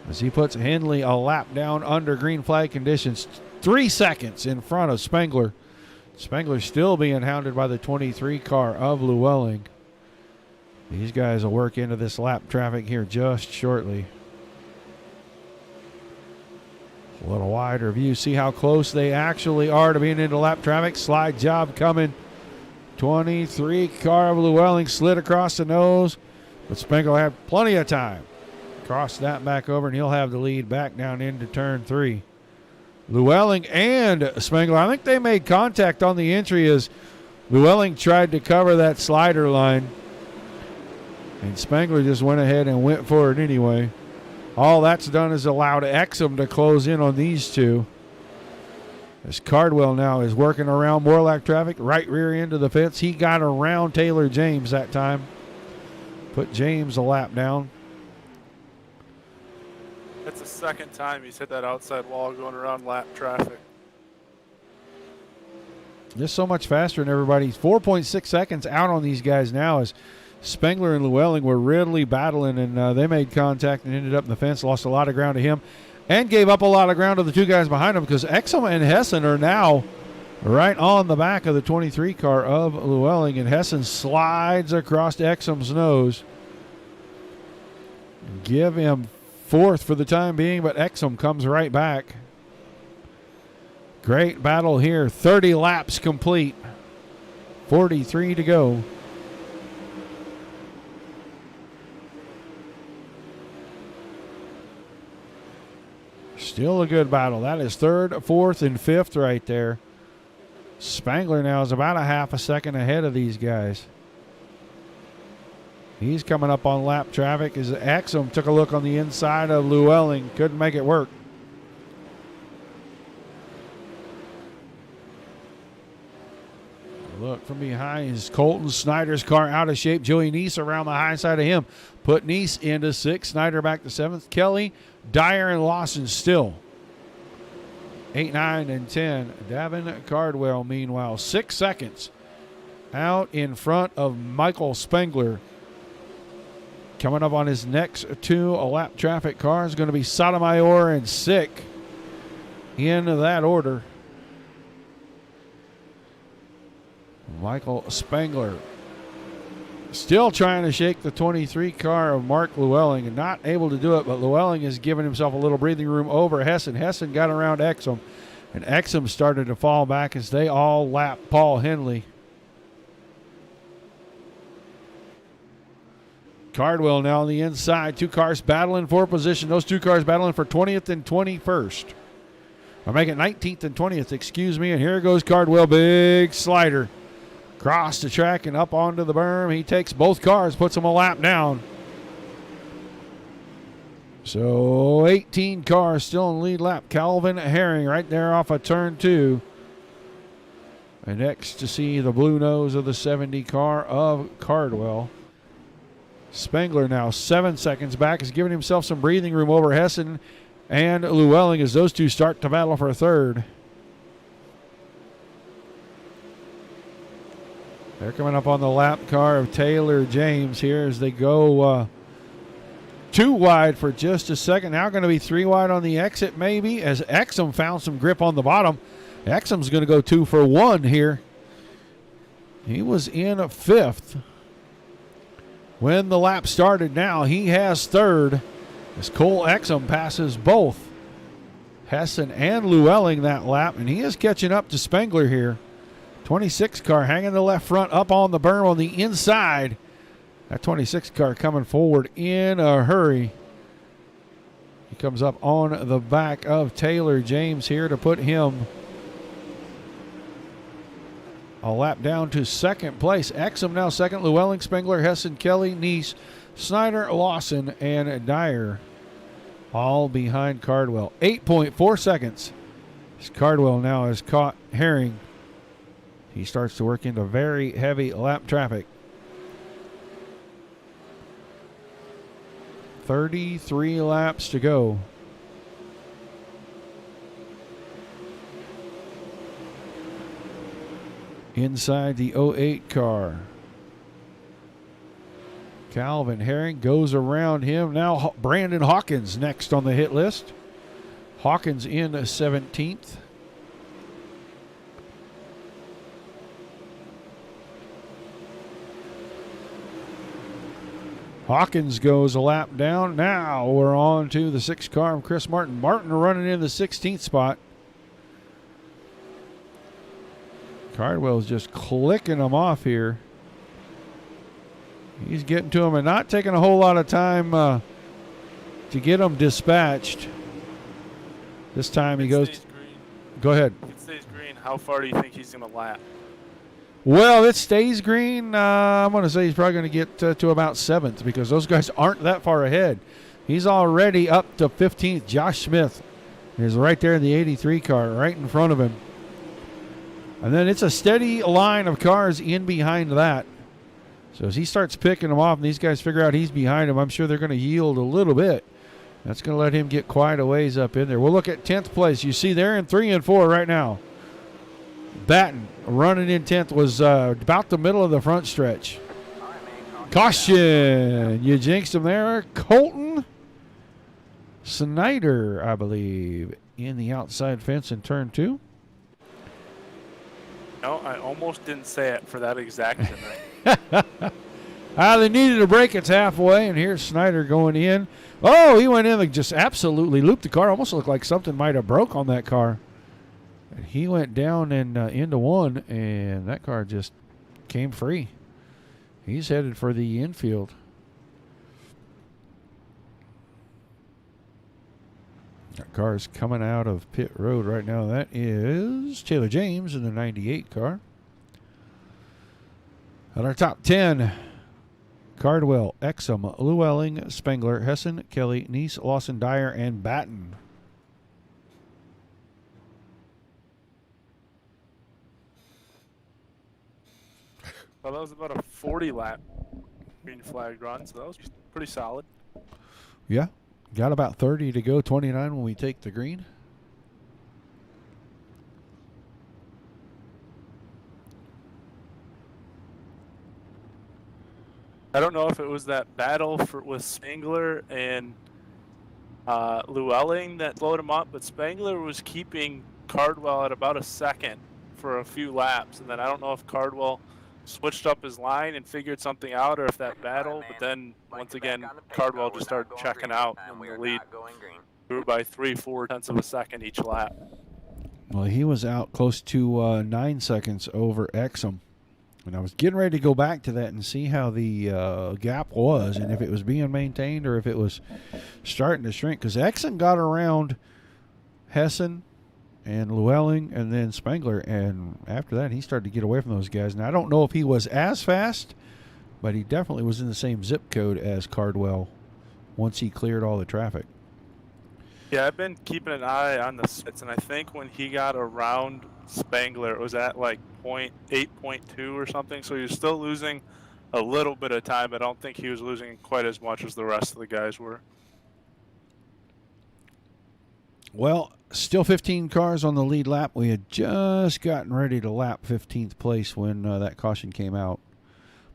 [SPEAKER 1] as he puts Henley a lap down under green flag conditions. 3 seconds in front of Spengler. Spengler still being hounded by the 23 car of Llewellyn. These guys will work into this lap traffic here just shortly. A little wider view. See how close they actually are to being into lap traffic. Slide job coming. 23 car of Llewellyn slid across the nose, but Spengler had plenty of time. Cross that back over, and he'll have the lead back down into turn 3. Llewellyn and Spengler, I think they made contact on the entry as Llewellyn tried to cover that slider line, and Spengler just went ahead and went for it anyway. All that's done is allowed Exum to close in on these two. As Cardwell now is working around more lap traffic, right rear end of the fence. He got around Taylor James that time. Put James a lap down.
[SPEAKER 7] That's the second time he's hit that outside wall going around lap traffic.
[SPEAKER 1] Just so much faster than everybody. 4.6 seconds out on these guys now as Spengler and Llewellyn were really battling, and they made contact and ended up in the fence, lost a lot of ground to him, and gave up a lot of ground to the two guys behind him because Exum and Hessen are now right on the back of the 23 car of Llewellyn, and Hessen slides across Exum's nose. Give him 4th for the time being, but Exum comes right back. Great battle here. 30 laps complete. 43 to go. Still a good battle. That is 3rd, 4th, and 5th right there. Spengler now is about a half a second ahead of these guys. He's coming up on lap traffic as Exum took a look on the inside of Llewellyn. Couldn't make it work. Look from behind is Colton Snyder's car out of shape. Joey Neese around the high side of him. Put Neese into 6th. Snyder back to 7th. Kelly, Dyer, and Lawson still 8, 9, and 10. Davin Cardwell, meanwhile, 6 seconds out in front of Michael Spengler. Coming up on his next 2 lap traffic cars going to be Sotomayor and Sick in that order. Michael Spengler still trying to shake the 23 car of Mark Llewellyn and not able to do it, but Llewellyn is giving himself a little breathing room over Hessen. Hessen got around Exum, and Exum started to fall back as they all lap Paul Henley. Cardwell now on the inside. 2 cars battling for position. Those 2 cars battling for 20th and 21st. I'll make it 19th and 20th, excuse me. And here goes Cardwell. Big slider. Across the track and up onto the berm. He takes both cars, puts them a lap down. So 18 cars still in lead lap. Calvin Herring right there off of turn 2. And next to see the blue nose of the 70 car of Cardwell. Spengler now 7 seconds back, is giving himself some breathing room over Hessen and Llewellyn as those two start to battle for 3rd. They're coming up on the lap car of Taylor James here as they go 2 wide for just a second. Now going to be 3 wide on the exit maybe as Exum found some grip on the bottom. Exum's going to go 2 for 1 here. He was in 5th when the lap started. Now he has 3rd as Cole Exum passes both Hessen and Llewellyn that lap, and he is catching up to Spengler here. 26 car hanging the left front up on the berm on the inside. That 26 car coming forward in a hurry. He comes up on the back of Taylor James here to put him a lap down to 2nd place. Exum now 2nd. Llewellyn, Spengler, Hessen, Kelly, Neese, Snyder, Lawson, and Dyer all behind Cardwell. 8.4 seconds. Cardwell now has caught Herring. he starts to work into very heavy lap traffic. 33 laps to go. Inside the 08 car. Calvin Herring goes around him. Now Brandon Hawkins next on the hit list. Hawkins in 17th. Hawkins goes a lap down. Now we're on to the 6 car of Chris Martin. Martin running in the 16th spot. Cardwell's just clicking them off here. He's getting to him and not taking a whole lot of time to get them dispatched. This time he goes. Go ahead.
[SPEAKER 7] If it stays green, how far do you think he's going to lap?
[SPEAKER 1] Well, it stays green. I'm going to say he's probably going to get to about 7th because those guys aren't that far ahead. He's already up to 15th. Josh Smith is right there in the 83 car, right in front of him. And then it's a steady line of cars in behind that. So as he starts picking them off and these guys figure out he's behind him, I'm sure they're going to yield a little bit. That's going to let him get quite a ways up in there. We'll look at 10th place. You see they're in 3 and 4 right now. Batten running in 10th was about the middle of the front stretch. Caution. You jinxed him there. Colton Snyder, I believe, in the outside fence in turn 2.
[SPEAKER 7] No, I almost didn't say it for that exact thing.
[SPEAKER 1] They needed a break. It's halfway, and here's Snyder going in. Oh, he went in and just absolutely looped the car. Almost looked like something might have broke on that car. He went down and into one, and that car just came free. He's headed for the infield. That car is coming out of pit road right now. That is Taylor James in the 98 car. On our top 10, Cardwell, Exum, Llewellyn, Spengler, Hessen, Kelly, Neese, Lawson, Dyer, and Batten.
[SPEAKER 7] Well, that was about a 40-lap green flag run, so that was pretty solid.
[SPEAKER 1] Yeah, got about 30 to go, 29 when we take the green.
[SPEAKER 7] I don't know if it was that battle with Spengler and Llewellyn that loaded him up, but Spengler was keeping Cardwell at about a second for a few laps, and then I don't know if Cardwell switched up his line and figured something out, or if that battle, but then once again Cardwell just started checking out, and the lead grew by 3-4 tenths of a second each lap.
[SPEAKER 1] Well, he was out close to 9 seconds over Exum. And I was getting ready to go back to that and see how the gap was and if it was being maintained or if it was starting to shrink. Because Exum got around Hessen and Llewellyn and then Spengler. And after that, he started to get away from those guys. And I don't know if he was as fast, but he definitely was in the same zip code as Cardwell once he cleared all the traffic.
[SPEAKER 7] Yeah, I've been keeping an eye on the splits, and I think when he got around Spengler, it was at like 8.2 or something, so he was still losing a little bit of time. I don't think he was losing quite as much as the rest of the guys were.
[SPEAKER 1] Well, still 15 cars on the lead lap. We had just gotten ready to lap 15th place when that caution came out.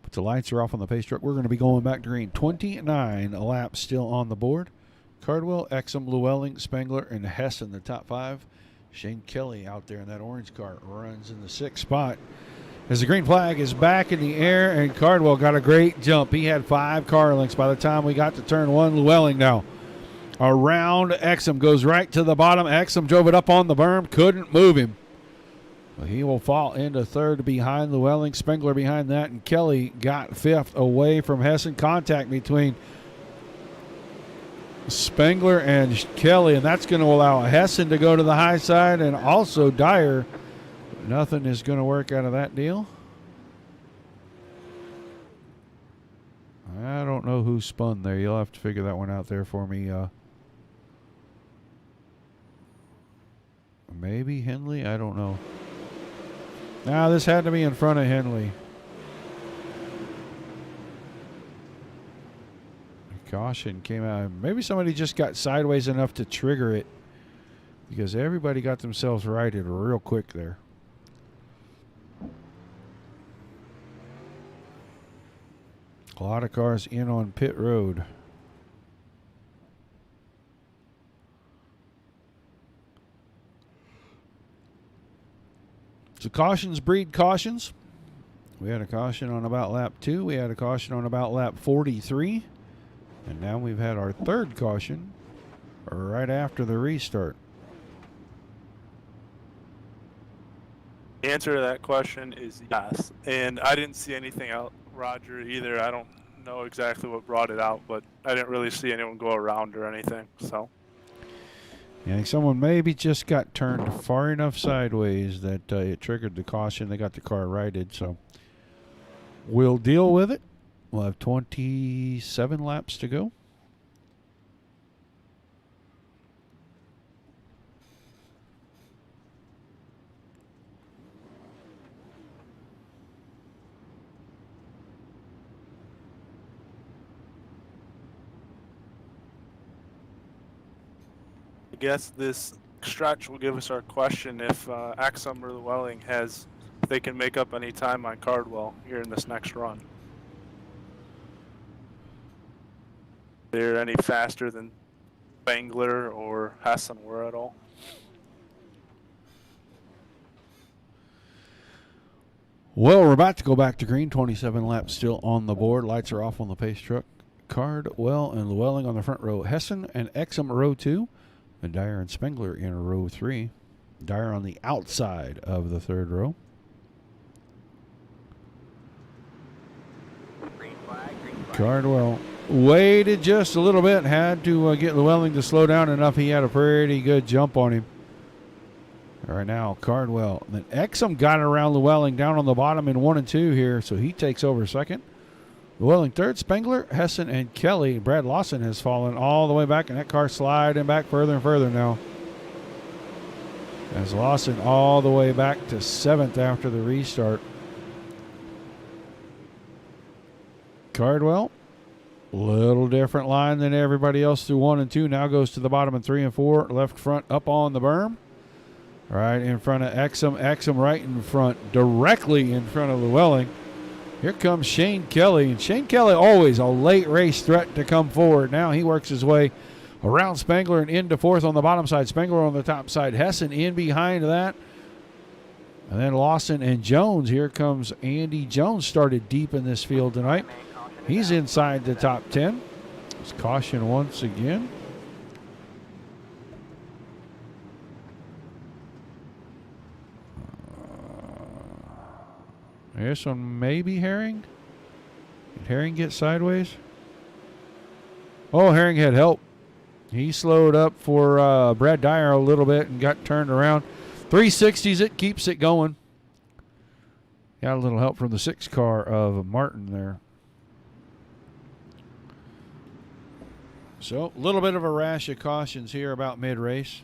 [SPEAKER 1] But the lights are off on the pace truck. We're going to be going back to green. 29 laps still on the board. Cardwell, Exum, Llewellyn, Spengler, and Hessen, the top 5. Shane Kelly out there in that orange car runs in the 6th spot. As the green flag is back in the air, and Cardwell got a great jump. He had 5 car lengths by the time we got to turn 1. Llewellyn now around Exum, goes right to the bottom. Exum drove it up on the berm, couldn't move him. Well, he will fall into 3rd behind Llewellyn, Spengler behind that, and Kelly got 5th away from Hessen. Contact between Spengler and Kelly, and that's going to allow Hessen to go to the high side and also Dyer. Nothing is going to work out of that deal. I don't know who spun there. You'll have to figure that one out there for me. Maybe Henley? I don't know. Now this had to be in front of Henley. Caution came out. Maybe somebody just got sideways enough to trigger it, because everybody got themselves righted real quick there. A lot of cars in on pit road. So cautions breed cautions. We had a caution on about lap 2. We had a caution on about lap 43. And now we've had our third caution right after the restart.
[SPEAKER 7] The answer to that question is yes. And I didn't see anything out, Roger, either. I don't know exactly what brought it out, but I didn't really see anyone go around or anything. So.
[SPEAKER 1] Yeah, I think someone maybe just got turned far enough sideways that it triggered the caution. They got the car righted, so we'll deal with it. We'll have 27 laps to go.
[SPEAKER 7] I guess this stretch will give us our question if Axum or Llewellyn if they can make up any time on Cardwell here in this next run. They're any faster than Spengler or Hessen were at all?
[SPEAKER 1] Well, we're about to go back to green. 27 laps still on the board. Lights are off on the pace truck. Cardwell and Llewellyn on the front row. Hessen and Exum row 2. And Dyer and Spengler in row 3. Dyer on the outside of the third row. Cardwell waited just a little bit. Had to get Llewellyn to slow down enough. He had a pretty good jump on him. All right, now Cardwell. Then Exum got it around Llewellyn down on the bottom in 1 and 2 here, so he takes over second. Llewellyn third, Spengler, Hessen, and Kelly. Brad Lawson has fallen all the way back, and that car sliding back further and further now. As Lawson all the way back to 7th after the restart. Cardwell, little different line than everybody else through 1 and 2. Now goes to the bottom in 3 and 4. Left front up on the berm. Right in front of Exum. Exum right in front, directly in front of Llewellyn. Here comes Shane Kelly. And Shane Kelly always a late race threat to come forward. Now he works his way around Spengler and into 4th on the bottom side. Spengler on the top side. Hessen in behind that. And then Lawson and Jones. Here comes Andy Jones. Started deep in this field tonight. He's inside the top 10. It's caution once again. This one maybe Herring. Did Herring get sideways? Oh, Herring had help. He slowed up for Brad Dyer a little bit and got turned around. 360s it, keeps it going. Got a little help from the 6 car of Martin there. So, a little bit of a rash of cautions here about mid-race.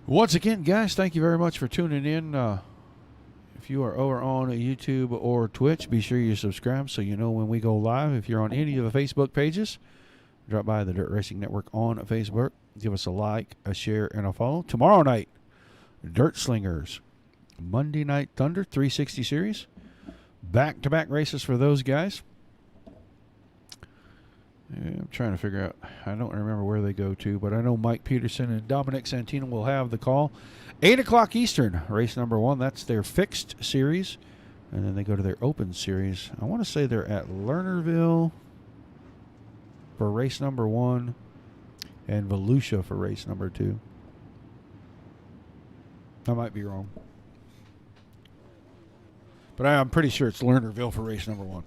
[SPEAKER 1] Once again, guys, thank you very much for tuning in. If you are over on YouTube or Twitch, be sure you subscribe so you know when we go live. If you're on any of the Facebook pages, drop by the Dirt Racing Network on Facebook. Give us a like, a share, and a follow. Tomorrow night, Dirt Slingers. Monday Night Thunder 360 Series. Back-to-back races for those guys. I'm trying to figure out. I don't remember where they go to, but I know Mike Peterson and Dominic Santino will have the call. 8 o'clock Eastern, race number 1. That's their fixed series. And then they go to their open series. I want to say they're at Lernerville for race number 1 and Volusia for race number 2. I might be wrong. But I'm pretty sure it's Lernerville for race number 1.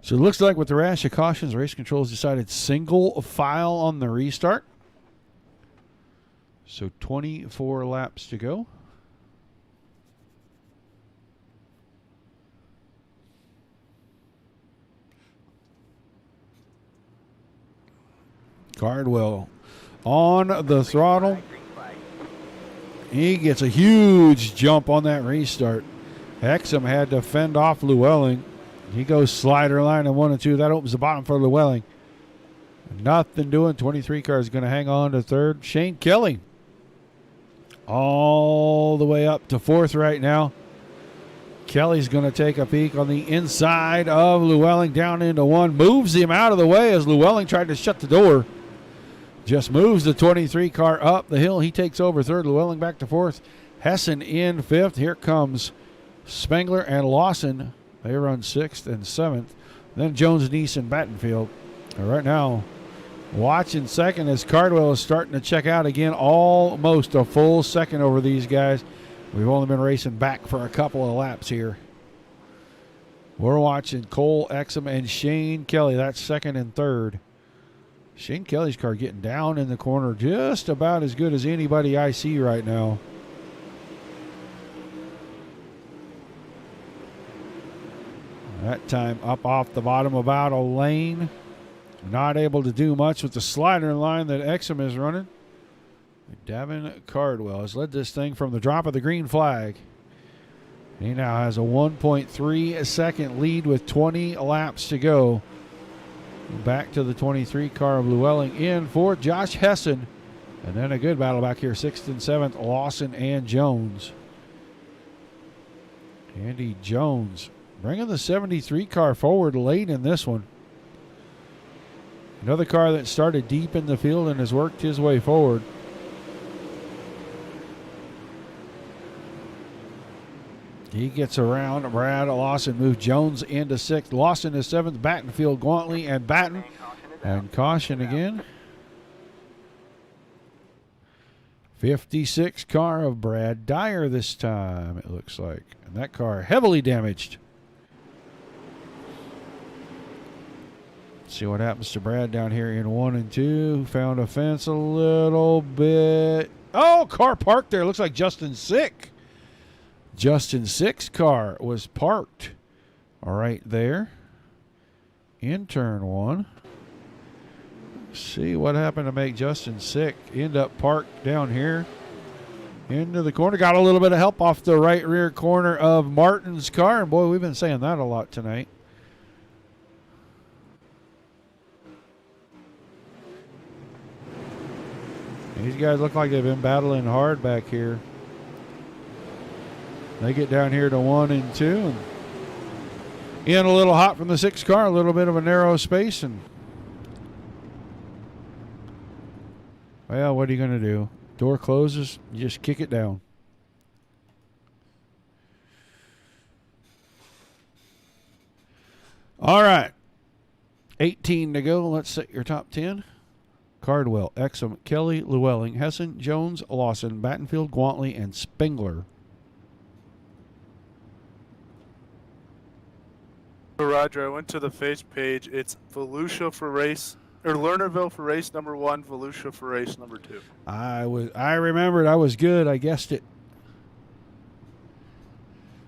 [SPEAKER 1] So it looks like with the rash of cautions, race control has decided single file on the restart. So 24 laps to go. Cardwell on the throttle. He gets a huge jump on that restart. Exum had to fend off Llewellyn. He goes slider line in 1 and 2. That opens the bottom for Llewellyn. Nothing doing. 23 car is going to hang on to third. Shane Kelly all the way up to fourth right now. Kelly's going to take a peek on the inside of Llewellyn down into 1. Moves him out of the way as Llewellyn tried to shut the door. Just moves the 23 car up the hill. He takes over third. Llewellyn back to fourth. Hessen in fifth. Here comes Spengler and Lawson. They run sixth and seventh. Then Jones, Neese, and Battenfield. Right now, watching second as Cardwell is starting to check out again. Almost a full second over these guys. We've only been racing back for a couple of laps here. We're watching Cole Exum and Shane Kelly. That's second and third. Shane Kelly's car getting down in the corner just about as good as anybody I see right now. That time up off the bottom about a lane. Not able to do much with the slider line that Exum is running. Davin Cardwell has led this thing from the drop of the green flag. He now has a 1.3 second lead with 20 laps to go. Back to the 23 car of Llewellyn in fourth, Josh Hessen. And then a good battle back here, sixth and seventh, Lawson and Jones. Andy Jones bringing the 73 car forward late in this one. Another car that started deep in the field and has worked his way forward. He gets around. Brad Lawson moves Jones into sixth. Lawson is seventh. Battenfield, Gauntly, and Batten. And caution again. 56 car of Brad Dyer this time, it looks like. And that car heavily damaged. See what happens to Brad down here in 1 and 2. Found a fence a little bit. Oh, car parked there. Looks like Justin Sick. Justin Sick's car was parked right there in turn 1. See what happened to make Justin Sick end up parked down here into the corner. Got a little bit of help off the right rear corner of Martin's car. And boy, we've been saying that a lot tonight. These guys look like they've been battling hard back here. They get down here to 1 and 2. And in a little hot from the 6 car, a little bit of a narrow space. And well, what are you going to do? Door closes, you just kick it down. All right. 18 to go. Let's set your top 10. Cardwell, Exum, Kelly, Llewellyn, Hessen, Jones, Lawson, Battenfield, Gauntly, and Spengler.
[SPEAKER 7] Roger, I went to the face page. It's Volusia for race, or Lernerville for race number 1, Volusia for race number 2.
[SPEAKER 1] I remembered. I was good. I guessed it.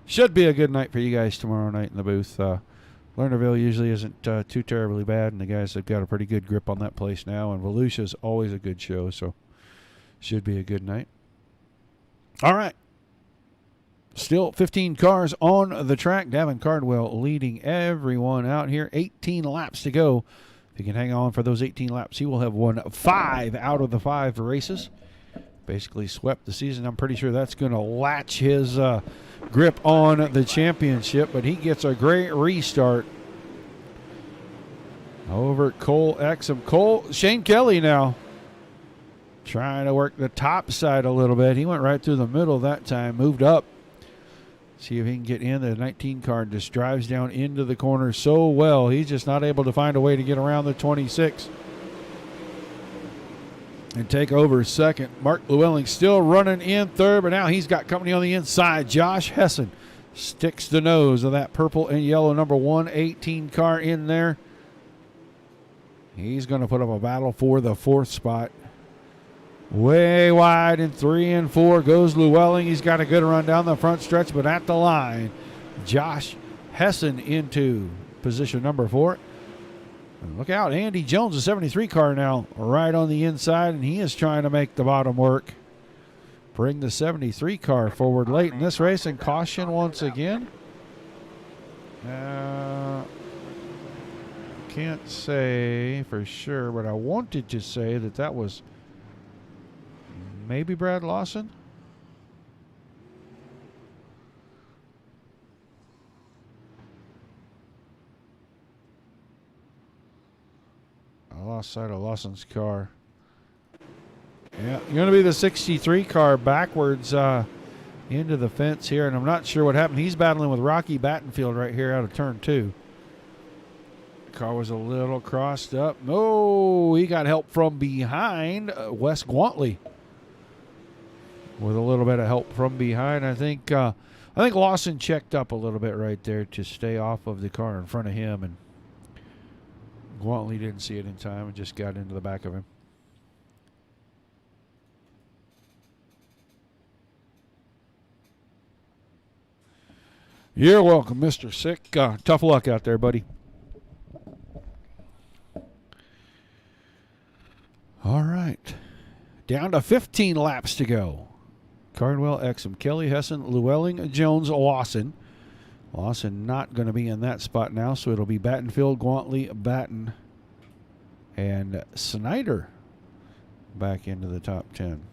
[SPEAKER 1] Should be a good night for you guys tomorrow night in the booth. Lernerville usually isn't too terribly bad, and the guys have got a pretty good grip on that place now. And Volusia's always a good show, so should be a good night. All right. Still 15 cars on the track. Davin Cardwell leading everyone out here. 18 laps to go. If he can hang on for those 18 laps, he will have won 5 out of the 5 races. Basically swept the season. I'm pretty sure that's going to latch his grip on the championship, but he gets a great restart over at Cole Exum. Shane Kelly now trying to work the top side a little bit. He went right through the middle that time, moved up. See if he can get in. The 19 car just drives down into the corner so well. He's just not able to find a way to get around the 26 and take over second. Mark Llewellyn still running in third, but now he's got company on the inside. Josh Hessen sticks the nose of that purple and yellow number 118 car in there. He's going to put up a battle for the 4th spot. Way wide in 3 and 4 goes Llewellyn. He's got a good run down the front stretch, but at the line, Josh Hessen into position number 4. And look out, Andy Jones, the 73 car now right on the inside, and he is trying to make the bottom work. Bring the 73 car forward late in this race, and caution once again. Can't say for sure, but I wanted to say that was maybe Brad Lawson. I lost sight of Lawson's car. Yeah, going to be the 63 car backwards into the fence here, and I'm not sure what happened. He's battling with Rocky Battenfield right here out of turn 2. The car was a little crossed up. Oh, he got help from behind. Wes Gwantley with a little bit of help from behind. I think Lawson checked up a little bit right there to stay off of the car in front of him, and Gwantley didn't see it in time and just got into the back of him. You're welcome, Mr. Sick. Tough luck out there, buddy. All right. Down to 15 laps to go. Cardwell, Exum, Kelly, Hessen, Llewellyn, Jones, Lawson. Lawson not going to be in that spot now, so it'll be Battenfield, Gwantley, Batten, and Snyder back into the top 10.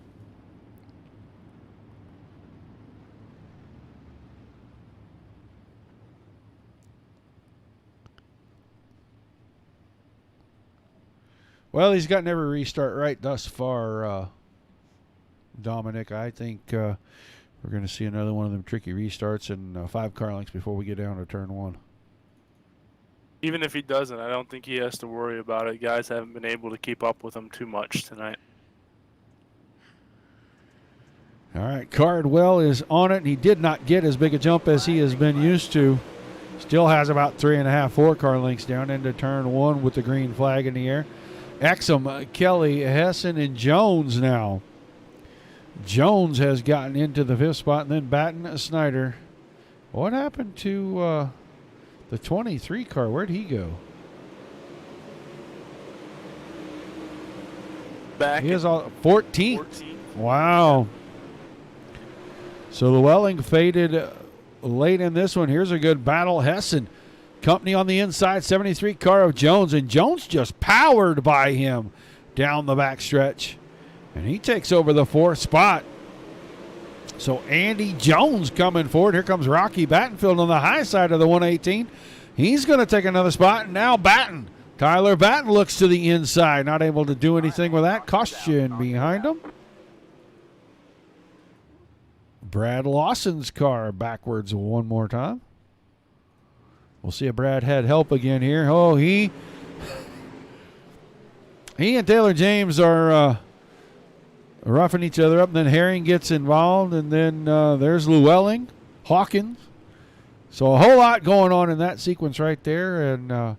[SPEAKER 1] Well, he's gotten every restart right thus far, Dominic. I think we're going to see another one of them tricky restarts and 5 car lengths before we get down to turn 1.
[SPEAKER 7] Even if he doesn't, I don't think he has to worry about it. Guys haven't been able to keep up with him too much tonight.
[SPEAKER 1] All right, Cardwell is on it, and he did not get as big a jump as he has been used to. Still has about 3.5, 4 car lengths down into turn 1 with the green flag in the air. Exum, Kelly, Hessen, and Jones now. Jones has gotten into the 5th spot, and then Batten, Snyder. What happened to the 23 car? Where'd he go?
[SPEAKER 7] Back
[SPEAKER 1] He is all 14th. Wow. So Llewellyn faded late in this one. Here's a good battle. Hessen, company on the inside, 73 car of Jones, and Jones just powered by him down the back stretch. And he takes over the 4th spot. So Andy Jones coming forward. Here comes Rocky Battenfield on the high side of the 118. He's going to take another spot. And now Batten. Tyler Batten looks to the inside. Not able to do anything with that. Caution behind him. Brad Lawson's car backwards one more time. We'll see if Brad had help again here. Oh, he and Taylor James are roughing each other up. And then Herring gets involved. And then there's Llewellyn, Hawkins. So a whole lot going on in that sequence right there. And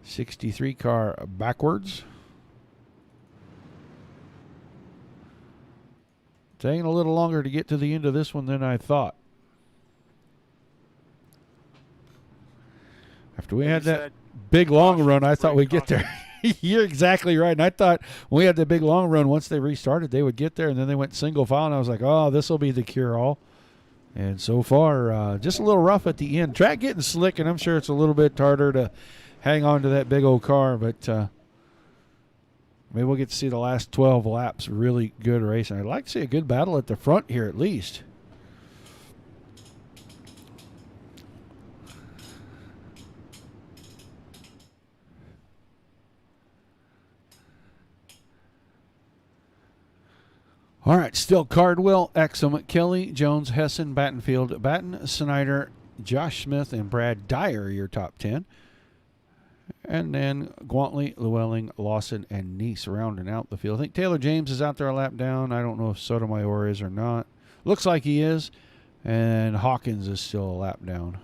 [SPEAKER 1] 63 car backwards. Taking a little longer to get to the end of this one than I thought. After we had that big long run, I thought we'd get there. You're exactly right. And I thought when we had the big long run, once they restarted, they would get there. And then they went single file, and I was like, oh, this will be the cure-all. And so far, just a little rough at the end. Track getting slick, and I'm sure it's a little bit harder to hang on to that big old car. But maybe we'll get to see the last 12 laps really good racing. I'd like to see a good battle at the front here at least. All right, still Cardwell, Exum, Kelly, Jones, Hessen, Battenfield, Batten, Snyder, Josh Smith, and Brad Dyer, your top 10. And then Gwantley, Llewellyn, Lawson, and Neese rounding out the field. I think Taylor James is out there a lap down. I don't know if Sotomayor is or not. Looks like he is. And Hawkins is still a lap down.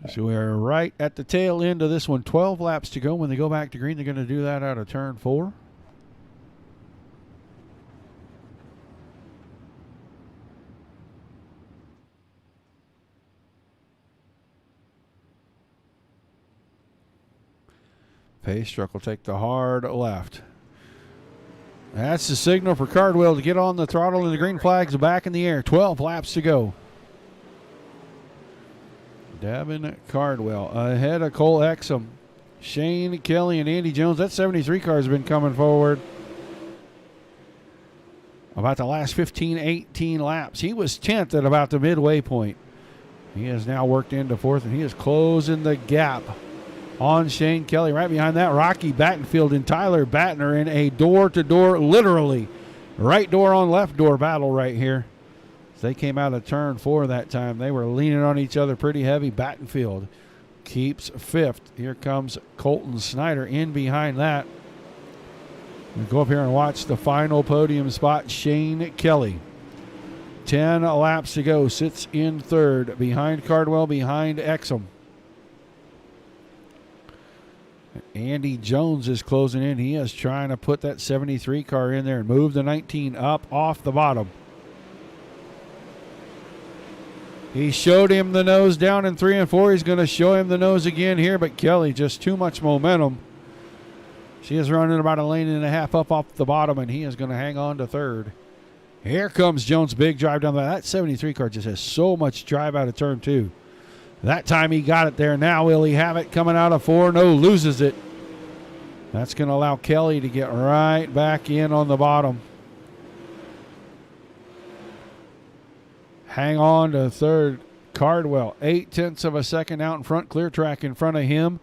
[SPEAKER 1] So we're right at the tail end of this one. 12 laps to go. When they go back to green, they're going to do that out of turn 4. Pace truck will take the hard left. That's the signal for Cardwell to get on the throttle, and the green flag's back in the air. 12 laps to go. Davin Cardwell ahead of Cole Exum. Shane Kelly and Andy Jones. That 73 car has been coming forward about the last 15, 18 laps. He was 10th at about the midway point. He has now worked into 4th, and he is closing the gap on Shane Kelly. Right behind that, Rocky Battenfield and Tyler Battner in a door-to-door, literally, right door on left door battle right here. As they came out of turn 4 that time, they were leaning on each other pretty heavy. Battenfield keeps 5th. Here comes Colton Snyder in behind that. We go up here and watch the final podium spot. Shane Kelly, 10 laps to go, sits in 3rd behind Cardwell, behind Exum. Andy Jones is closing in. He is trying to put that 73 car in there and move the 19 up off the bottom. He showed him the nose down in 3 and 4. He's going to show him the nose again here, but Kelly just too much momentum. She is running about a lane and a half up off the bottom, and he is going to hang on to 3rd. Here comes Jones, big drive down there. That 73 car just has so much drive out of turn 2. That time he got it there. Now will he have it coming out of 4? No, loses it. That's going to allow Kelly to get right back in on the bottom. Hang on to 3rd. Cardwell, 0.8 of a second out in front. Clear track in front of him.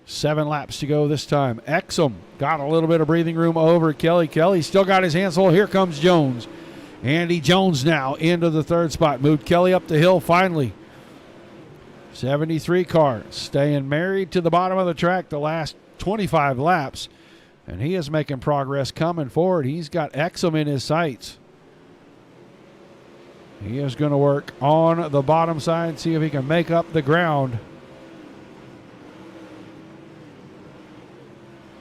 [SPEAKER 1] 7 laps to go this time. Exum got a little bit of breathing room over Kelly. Kelly still got his hands full. Here comes Jones. Andy Jones now into the 3rd spot. Moved Kelly up the hill finally. 73 car staying married to the bottom of the track the last 25 laps. And he is making progress coming forward. He's got Exum in his sights. He is going to work on the bottom side, see if he can make up the ground.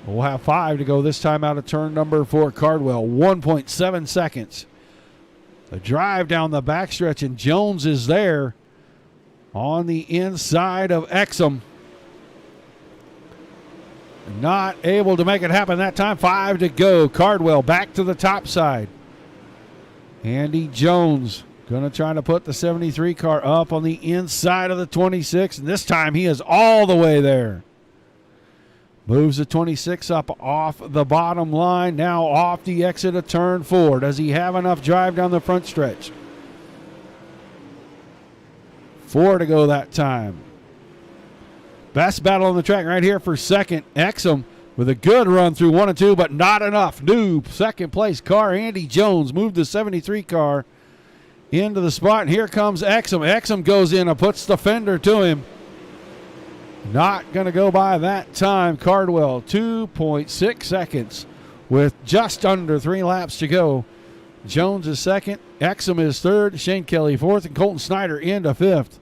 [SPEAKER 1] We'll have 5 to go this time out of turn number 4. Cardwell, 1.7 seconds. The drive down the backstretch, and Jones is there on the inside of Exum. Not able to make it happen that time. 5 to go. Cardwell back to the top side. Andy Jones going to try to put the 73 car up on the inside of the 26, and this time he is all the way there. Moves the 26 up off the bottom line, now off the exit of turn 4. Does he have enough drive down the front stretch? 4 to go that time. Best battle on the track right here for second. Exum with a good run through 1 and 2, but not enough. New second place car, Andy Jones, moved the 73 car into the spot, and here comes Exum. Exum goes in and puts the fender to him. Not going to go by that time. Cardwell, 2.6 seconds with just under 3 laps to go. Jones is second. Exum is third. Shane Kelly fourth, and Colton Snyder into 5th.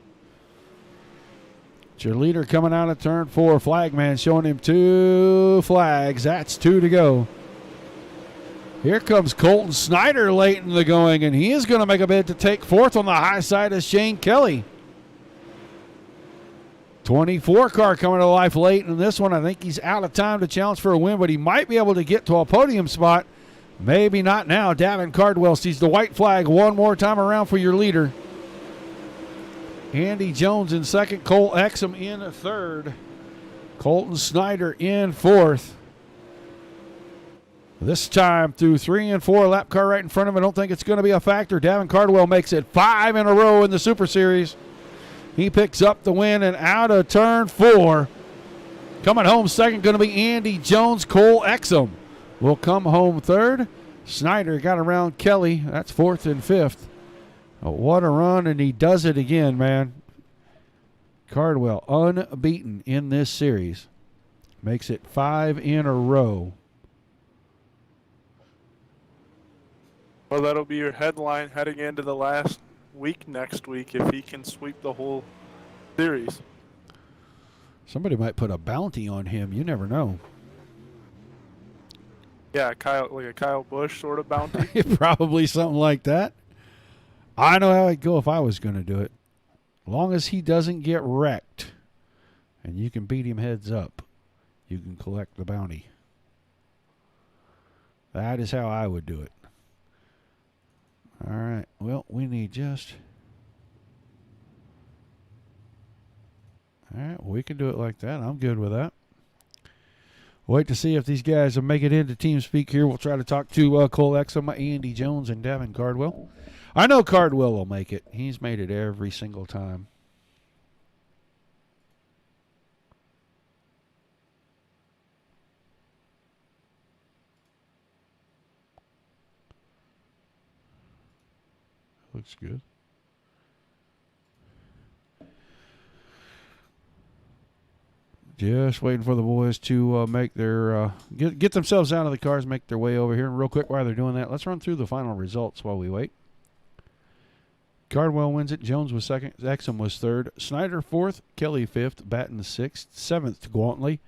[SPEAKER 1] It's your leader coming out of turn 4. Flagman showing him 2 flags. That's 2 to go. Here comes Colton Snyder late in the going, and he is going to make a bid to take 4th on the high side of Shane Kelly. 24 car coming to life late in this one. I think he's out of time to challenge for a win, but he might be able to get to a podium spot. Maybe not now. Davin Cardwell sees the white flag one more time around for your leader. Andy Jones in second. Cole Exum in 3rd. Colton Snyder in 4th. This time through 3 and 4, lap car right in front of him. I don't think it's going to be a factor. Davin Cardwell makes it 5 in a row in the Super Series. He picks up the win, and out of turn 4, coming home second, going to be Andy Jones. Cole Exum will come home 3rd. Snyder got around Kelly. That's 4th and 5th. Oh, what a run, and he does it again, man. Cardwell unbeaten in this series. Makes it 5 in a row.
[SPEAKER 7] Well, that'll be your headline heading into the last week next week if he can sweep the whole series.
[SPEAKER 1] Somebody might put a bounty on him. You never know.
[SPEAKER 7] Yeah, like a Kyle Busch sort of bounty.
[SPEAKER 1] Probably something like that. I know how I'd go if I was going to do it. As long as he doesn't get wrecked and you can beat him heads up. you can collect the bounty. That is how I would do it. All right. Well, we need just... All right. We can do it like that. I'm good with that. Wait to see if these guys will make it into TeamSpeak here. We'll try to talk to Cole Exum, Andy Jones, and Davin Cardwell. I know Cardwell will make it. He's made it every single time. Looks good. Just waiting for the boys to make their get themselves out of the cars, make their way over here. And real quick, while they're doing that, let's run through the final results while we wait. Cardwell wins it. Jones was second. Exum was third. Snyder fourth. Kelly fifth. Batten sixth. Seventh, Gauntly.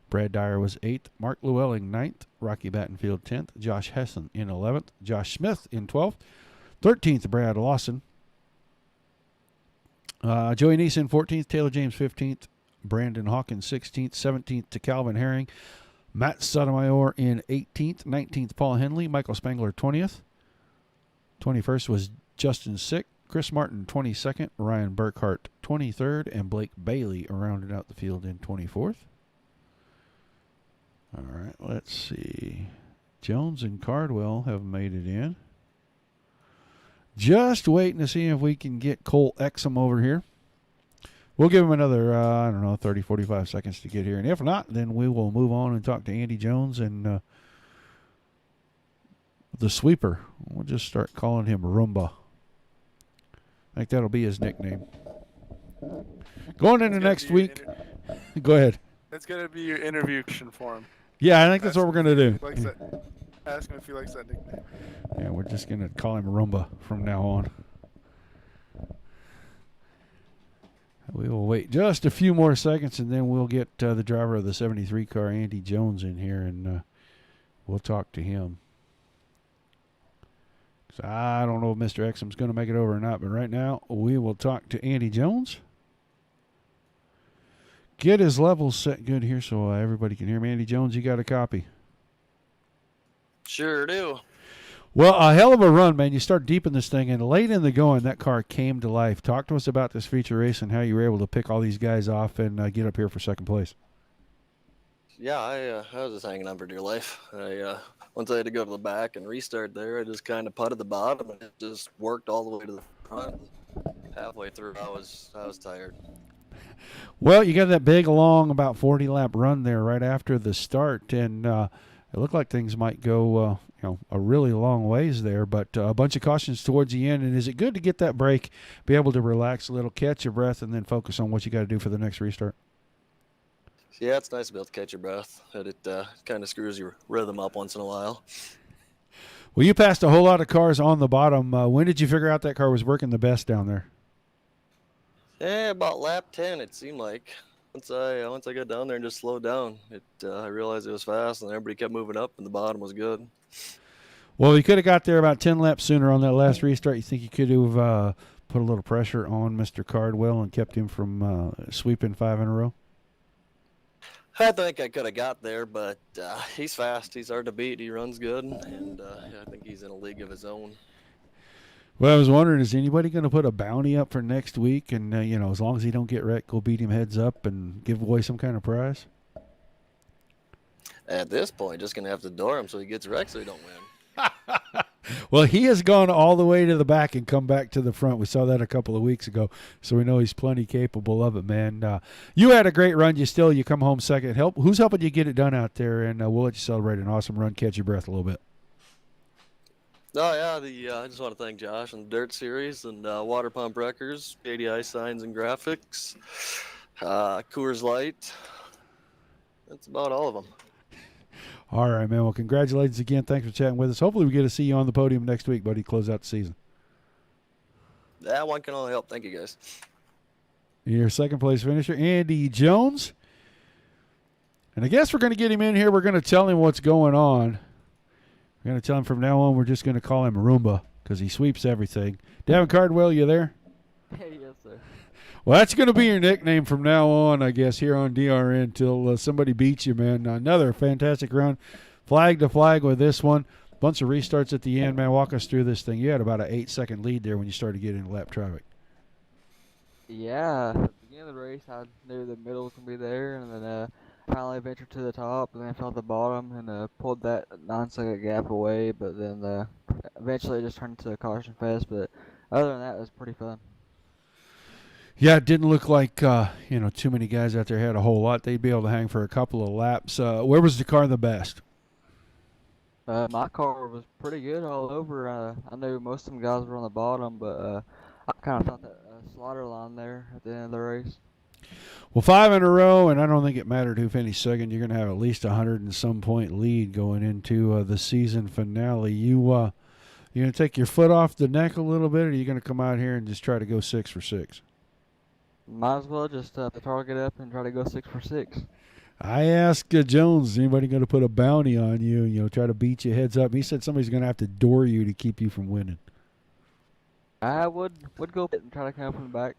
[SPEAKER 1] Brad Dyer was eighth. Mark Llewellyn ninth. Rocky Battenfield 10th. Josh Hessen in 11th. Josh Smith in 12th. 13th, Brad Lawson. Joey Neeson 14th. Taylor James 15th. Brandon Hawkins 16th. 17th to Calvin Herring. Matt Sotomayor in 18th. 19th, Paul Henley. Michael Spangler 20th. 21st was Justin Sick. Chris Martin 22nd. Ryan Burkhart 23rd. And Blake Bailey rounded out the field in 24th. All right, let's see. Jones and Cardwell have made it in. Just waiting to see if we can get Cole Exum over here. We'll give him another, 30, 45 seconds to get here. And if not, then we will move on and talk to Andy Jones and the sweeper. We'll just start calling him Roomba. I think that'll be his nickname. Going into next week. Go ahead.
[SPEAKER 7] That's going to be your interview for him.
[SPEAKER 1] Yeah, I think that's what we're going to do.
[SPEAKER 7] Ask him if he likes that nickname.
[SPEAKER 1] Yeah, we're just going to call him Roomba from now on. We will wait just a few more seconds, and then we'll get the driver of the 73 car, Andy Jones, in here, and we'll talk to him. So I don't know if Mr. Exum's going to make it over or not, but right now we will talk to Andy Jones. Get his levels set good here so everybody can hear me. Andy Jones, you got a copy?
[SPEAKER 8] Sure do.
[SPEAKER 1] Well, a hell of a run, man. You start deep in this thing, and late in the going, that car came to life. Talk to us about this feature race and how you were able to pick all these guys off and get up here for second place.
[SPEAKER 8] Yeah, I was just hanging on for dear life. Once I had to go to the back and restart there, I just kind of putted the bottom and it just worked all the way to the front. Halfway through, I was tired.
[SPEAKER 1] Well, you got that big, long, about 40-lap run there right after the start, and it looked like things might go, a really long ways there, but a bunch of cautions towards the end. And is it good to get that break, be able to relax a little, catch your breath, and then focus on what you got to do for the next restart?
[SPEAKER 8] Yeah, it's nice to be able to catch your breath. It kind of screws your rhythm up once in a while.
[SPEAKER 1] Well, you passed a whole lot of cars on the bottom. When did you figure out that car was working the best down there?
[SPEAKER 8] Yeah, about lap 10, it seemed like. Once I got down there and just slowed down, I realized it was fast, and everybody kept moving up, and the bottom was good.
[SPEAKER 1] Well, you could have got there about 10 laps sooner on that last restart. You think you could have put a little pressure on Mr. Cardwell and kept him from sweeping 5 in a row?
[SPEAKER 8] I think I could have got there, but he's fast. He's hard to beat. He runs good, and I think he's in a league of his own.
[SPEAKER 1] Well, I was wondering, is anybody going to put a bounty up for next week? And, as long as he don't get wrecked, go beat him heads up and give away some kind of prize?
[SPEAKER 8] At this point, just going to have to door him so he gets wrecked so he don't win.
[SPEAKER 1] Well, he has gone all the way to the back and come back to the front. We saw that a couple of weeks ago, so we know he's plenty capable of it, man. You had a great run. You come home second. Who's helping you get it done out there? And we'll let you celebrate an awesome run, catch your breath a little bit.
[SPEAKER 8] Oh, yeah, I just want to thank Josh and the Dirt Series and Water Pump Wreckers, ADI Signs and Graphics, Coors Light. That's about all of them.
[SPEAKER 1] All right, man. Well, congratulations again. Thanks for chatting with us. Hopefully we get to see you on the podium next week, buddy. Close out the season.
[SPEAKER 8] That one can only help. Thank you, guys.
[SPEAKER 1] Your second place finisher, Andy Jones. And I guess we're going to get him in here. We're going to tell him what's going on. We're going to tell him from now on we're just going to call him Roomba because he sweeps everything. Davin Cardwell, you there?
[SPEAKER 9] Hey, yes, sir.
[SPEAKER 1] Well, that's going to be your nickname from now on, I guess, here on DRN until somebody beats you, man. Another fantastic round, flag to flag with this one. Bunch of restarts at the end, man. Walk us through this thing. You had about an 8-second lead there when you started getting into lap traffic.
[SPEAKER 9] Yeah, at the beginning of the race, I knew the middle was going to be there, and then finally ventured to the top, and then fell at the bottom, and pulled that 9-second gap away, but then eventually it just turned into a caution fest, but other than that, it was pretty fun.
[SPEAKER 1] Yeah, it didn't look like, too many guys out there had a whole lot. They'd be able to hang for a couple of laps. Where was the car the best?
[SPEAKER 9] My car was pretty good all over. I knew most of them guys were on the bottom, but I kind of thought that slaughter line there at the end of the race.
[SPEAKER 1] Well, 5 in a row, and I don't think it mattered who finished second. You're going to have at least 100 and some point lead going into the season finale. You going to take your foot off the neck a little bit, or are you going to come out here and just try to go 6 for 6?
[SPEAKER 9] Might as well just target up and try to go 6 for 6.
[SPEAKER 1] I asked Jones, is anybody going to put a bounty on you and try to beat you heads up? He said somebody's going to have to door you to keep you from winning.
[SPEAKER 9] I would go and try to come from the back.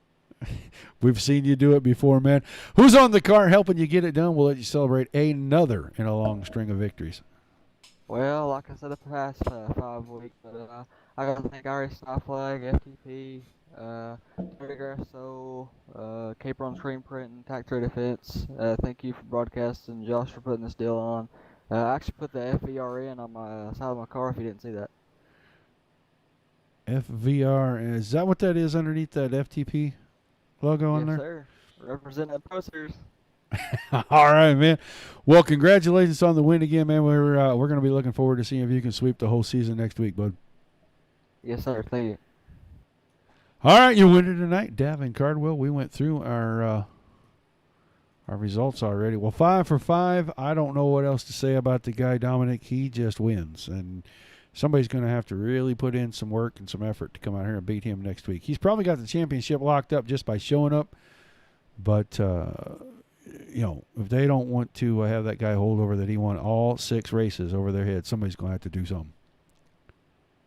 [SPEAKER 1] We've seen you do it before, man. Who's on the car helping you get it done? We'll let you celebrate another in a long string of victories.
[SPEAKER 9] Well, like I said, the past 5 weeks, but I got to thank Irish Sky Flag, FTP, Terry Grasso, Cape Run Screen Print, and Tactory Defense. Thank you for broadcasting, Josh for putting this deal on. I actually put the FVRN on my side of my car if you didn't see that.
[SPEAKER 1] FVR, is that what that is underneath that FTP logo on there?
[SPEAKER 9] Yes, sir. Representing the Pro Series.
[SPEAKER 1] All right, man. Well, congratulations on the win again, man. We're going to be looking forward to seeing if you can sweep the whole season next week, bud.
[SPEAKER 9] Yes, sir. Thank you.
[SPEAKER 1] All right, your winner tonight, Davin Cardwell. We went through our results already. Well, 5 for 5. I don't know what else to say about the guy, Dominic. He just wins, and somebody's going to have to really put in some work and some effort to come out here and beat him next week. He's probably got the championship locked up just by showing up, but if they don't want to have that guy hold over that he won all 6 races over their head, somebody's going to have to do something.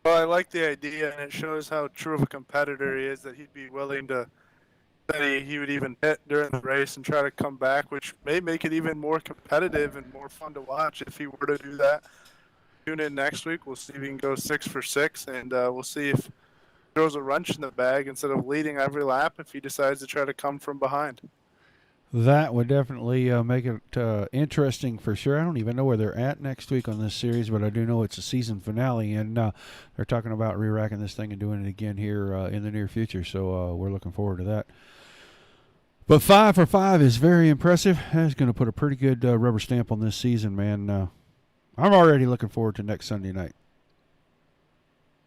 [SPEAKER 7] Well, I like the idea, and it shows how true of a competitor he is, that he'd be willing to, that he would even hit during the race and try to come back, which may make it even more competitive and more fun to watch if he were to do that. Tune in next week. We'll see if he can go 6 for 6, and we'll see if he throws a wrench in the bag instead of leading every lap if he decides to try to come from behind.
[SPEAKER 1] That would definitely make it interesting for sure. I don't even know where they're at next week on this series, but I do know it's a season finale, and they're talking about re-racking this thing and doing it again here in the near future, so we're looking forward to that. But 5 for 5 is very impressive. That's going to put a pretty good rubber stamp on this season, man. I'm already looking forward to next Sunday night.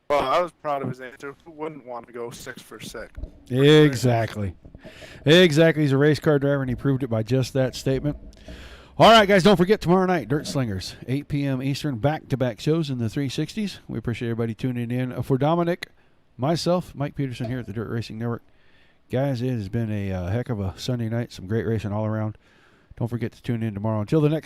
[SPEAKER 7] Well, I was proud of his answer. Who wouldn't want to go 6 for 6?
[SPEAKER 1] Exactly. He's a race car driver, and he proved it by just that statement. All right, guys, don't forget tomorrow night, Dirt Slingers, 8 p.m. Eastern, back-to-back shows in the 360s. We appreciate everybody tuning in. For Dominic, myself, Mike Peterson here at the Dirt Racing Network. Guys, it has been a heck of a Sunday night, some great racing all around. Don't forget to tune in tomorrow. Until the next